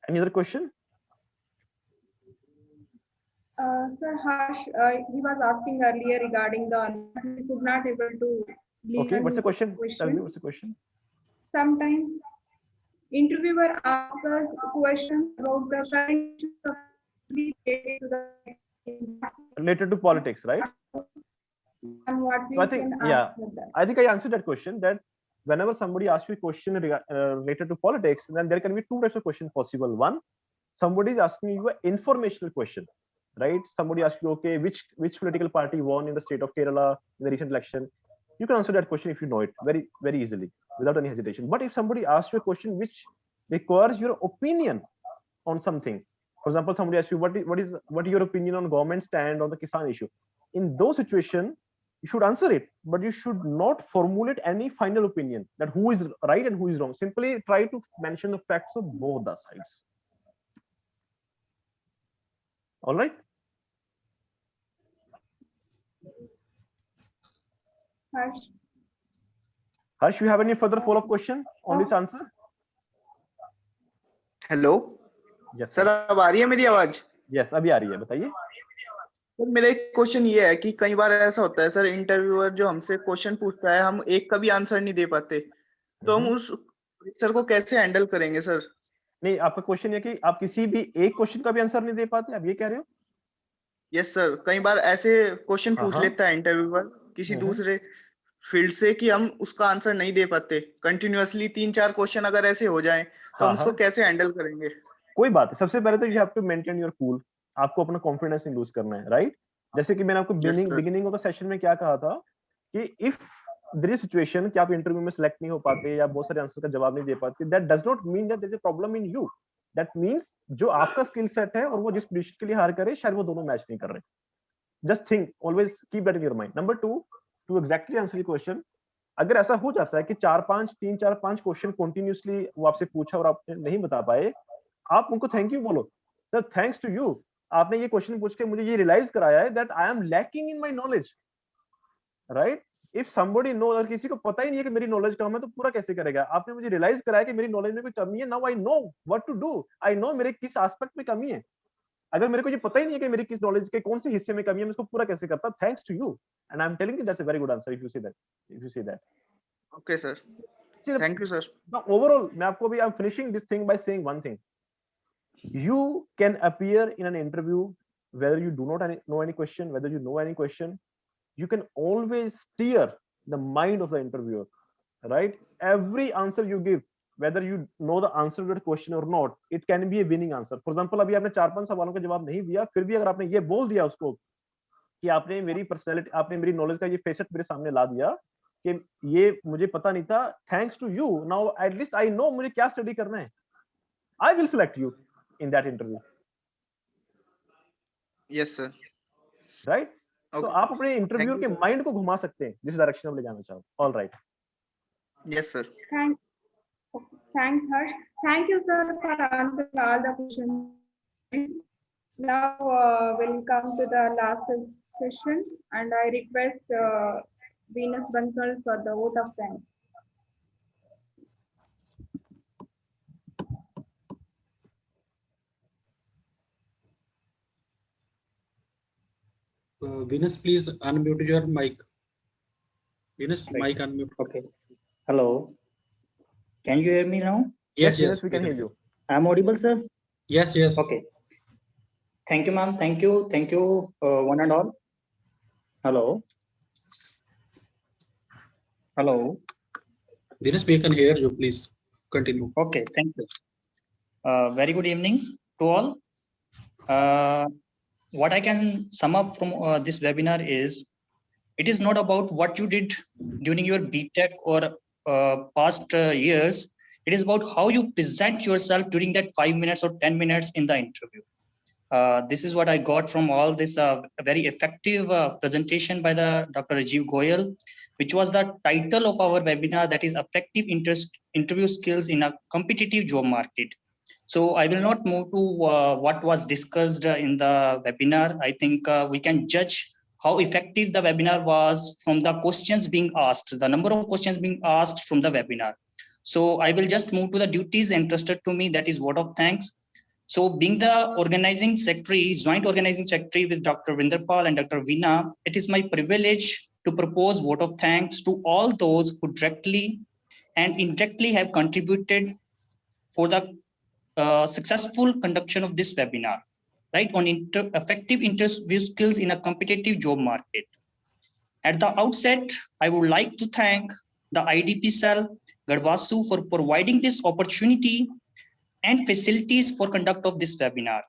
any other question? Sir Harsh, he was asking earlier regarding the we could not able to. Okay, what's the question? Tell me, what's the question? Sometimes interviewer asks us questions about the current related to politics, right? And what we So I think, yeah, I think I answered that question. That whenever somebody asks you a question related to politics, then there can be two types of questions possible. One, somebody is asking you an informational question, right? Somebody asks you, okay, which political party won in the state of Kerala in the recent election? You can answer that question if you know it very, very easily without any hesitation. But if somebody asks you a question which requires your opinion on something, for example, somebody asks you what is your opinion on government stand on the Kisan issue? In those situations, you should answer it, but you should not formulate any final opinion that who is right and who is wrong. Simply try to mention the facts of both the sides. All right. Harsh, you have any further follow-up question on this answer? Hello Yes, sir, अब आ रही है मेरी आवाज? Yes, अभी आ रही है, बताइए। Sir, मेरा एक क्वेश्चन ये है कि कई बार ऐसा होता है सर, इंटरव्यूअर जो हमसे क्वेश्चन पूछता है, हम एक का भी आंसर नहीं दे पाते, तो हम उस सर को कैसे हैंडल करेंगे सर? नहीं, आपका क्वेश्चन ये कि आप किसी भी एक क्वेश्चन का भी आंसर नहीं दे पाते, आप ये कह रहे हो? यस सर, कई बार ऐसे क्वेश्चन पूछ लेता है इंटरव्यूअर किसी दूसरे फील्ड से कि हम उसका आंसर नहीं दे पाते। कंटिन्यूअसली 3-4 क्वेश्चन अगर ऐसे हो जाएं तो हम उसको कैसे हैंडल करेंगे? कोई बात है, सबसे पहले तो you have to maintain your cool, आपको अपना कॉन्फिडेंस नहीं लूज करना है, राइट? जैसे कि मैंने आपको बिगिनिंग ऑफ द सेशन में क्या कहा था कि इफ देयर इज सिचुएशन कि आप इंटरव्यू में सिलेक्ट नहीं हो पाते या बहुत सारे आंसर का जवाब नहीं दे पाते, that does not mean that there is a problem in you. That means जो आपका स्किल सेट है और वो जिस पोजीशन के लिए हायर करे शायद वो दोनों मैच नहीं कर रहे। Just think, always keep that in your mind. Number 2, to exactly answer your question, अगर ऐसा हो जाता है कि 3-4-5 क्वेश्चन कंटिन्यूअसली वो आपसे पूछा और आप नहीं बता पाए, आप उनको थैंक यू बोलो, सर थैंक्स टू यू, आपने ये क्वेश्चन पूछ के मुझे ये रियलाइज कराया है that I am lacking in my knowledge, right? If somebody know, अगर किसी को पता ही नहीं है कि मेरी नॉलेज कम है तो पूरा कैसे करेगा? आपने मुझे रियलाइज कराया कि मेरी नॉलेज में कोई कमी है, now I know what to do, I know मेरे किस एस्पेक्ट में कमी है। अगर मेरे को ये पता ही नहीं है कि मेरी किस नॉलेज के कौन से हिस्से में कमी है, मैं उसको पूरा कैसे करता? Thanks to you, and I am telling you that's a very good answer if you say that. Okay sir, thank you sir. Now overall, मैं आपको भी, I'm finishing this thing by saying one thing. You can appear in an interview whether you do not know any question, whether you know any question. You can always steer the mind of the interviewer, right? Every answer you give, whether you know the answer to the question or not, it can be a winning answer. For example, अभी आपने 4-5 सवालों का जवाब नहीं दिया, फिर भी अगर आपने ये बोल दिया उसको कि आपने मेरी पर्सनैलिटी, आपने मेरी नॉलेज का ये फेसेट मेरे सामने ला दिया कि ये मुझे पता नहीं था, thanks to you now at least I know मुझे क्या स्टडी करना है, I will select you in that interview. Yes sir, right? तो आप अपने इंटरव्यूअर के माइंड को घुमा सकते हैं जिस डायरेक्शन में ले जाना चाहो। All right, yes sir, Thanks, Harsh. Thank you, sir, for answering all the questions. Now we'll come to the last session, and I request Venus Bansal for the vote of thanks. Venus, please unmute your mic. Venus, mic unmute. Okay. Hello. Can you hear me now? Yes, we can hear you. I'm audible, sir? Yes. Okay. Thank you, ma'am. Thank you, one and all. Hello. Hello. Venus, we can hear you. Please continue. Okay, thank you. Very good evening to all. What I can sum up from this webinar is, it is not about what you did during your BTech or past years. It is about how you present yourself during that 5 minutes or 10 minutes in the interview. This is what I got from all this very effective presentation by the Dr. Rajiv Goyal, which was the title of our webinar, that is Effective Interview Skills in a Competitive Job Market. So I will not move to what was discussed in the webinar. I think we can judge how effective the webinar was from the questions being asked, the number of questions being asked from the webinar. So I will just move to the duties entrusted to me, that is vote of thanks. So being the organizing secretary, joint organizing secretary with Dr. Vinderpal and Dr. Veena, it is my privilege to propose vote of thanks to all those who directly and indirectly have contributed for the successful conduction of this webinar, right, on effective interview skills in a competitive job market. At the outset, I would like to thank the IDP cell, Gadwasu, for providing this opportunity and facilities for conduct of this webinar.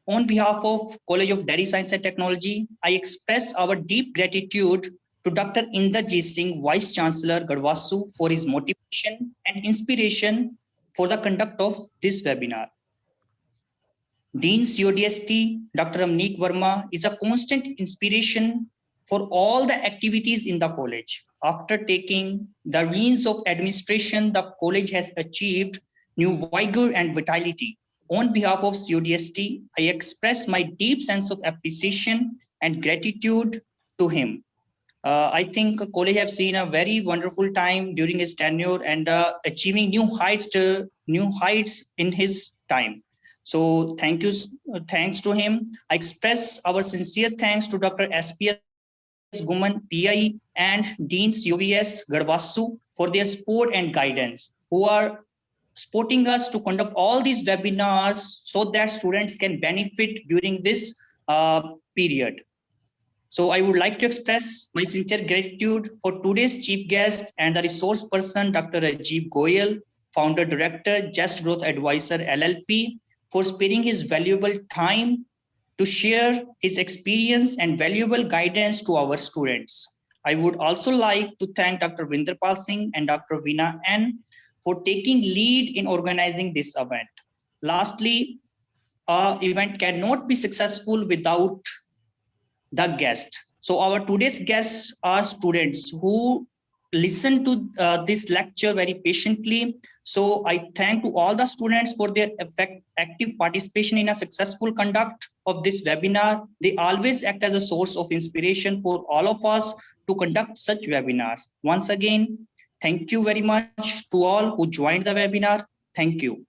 On behalf of College of Dairy Science and Technology, I express our deep gratitude to Dr. Inderjit Singh, Vice Chancellor Gadwasu, for his motivation and inspiration for the conduct of this webinar. Dean CODST, Dr. Amneek Verma, is a constant inspiration for all the activities in the college. After taking the reins of administration, the college has achieved new vigor and vitality. On behalf of CODST, I express my deep sense of appreciation and gratitude to him. I think college have seen a very wonderful time during his tenure and achieving new heights in his time. So thanks to him. I express our sincere thanks to Dr. SPS Guman, PI, and Dean COVS Gadwasu for their support and guidance, who are supporting us to conduct all these webinars so that students can benefit during this period. So I would like to express my sincere gratitude for today's chief guest and the resource person, Dr. Rajiv Goyal, Founder Director, Just Growth Advisor LLP, for sparing his valuable time to share his experience and valuable guidance to our students. I would also like to thank Dr. Vinderpal Singh and Dr. Veena N for taking lead in organizing this event. Lastly, our event cannot be successful without the guest. So our today's guests are students who listen to this lecture very patiently. So I thank to all the students for their active participation in a successful conduct of this webinar. They always act as a source of inspiration for all of us to conduct such webinars. Once again, thank you very much to all who joined the webinar. Thank you.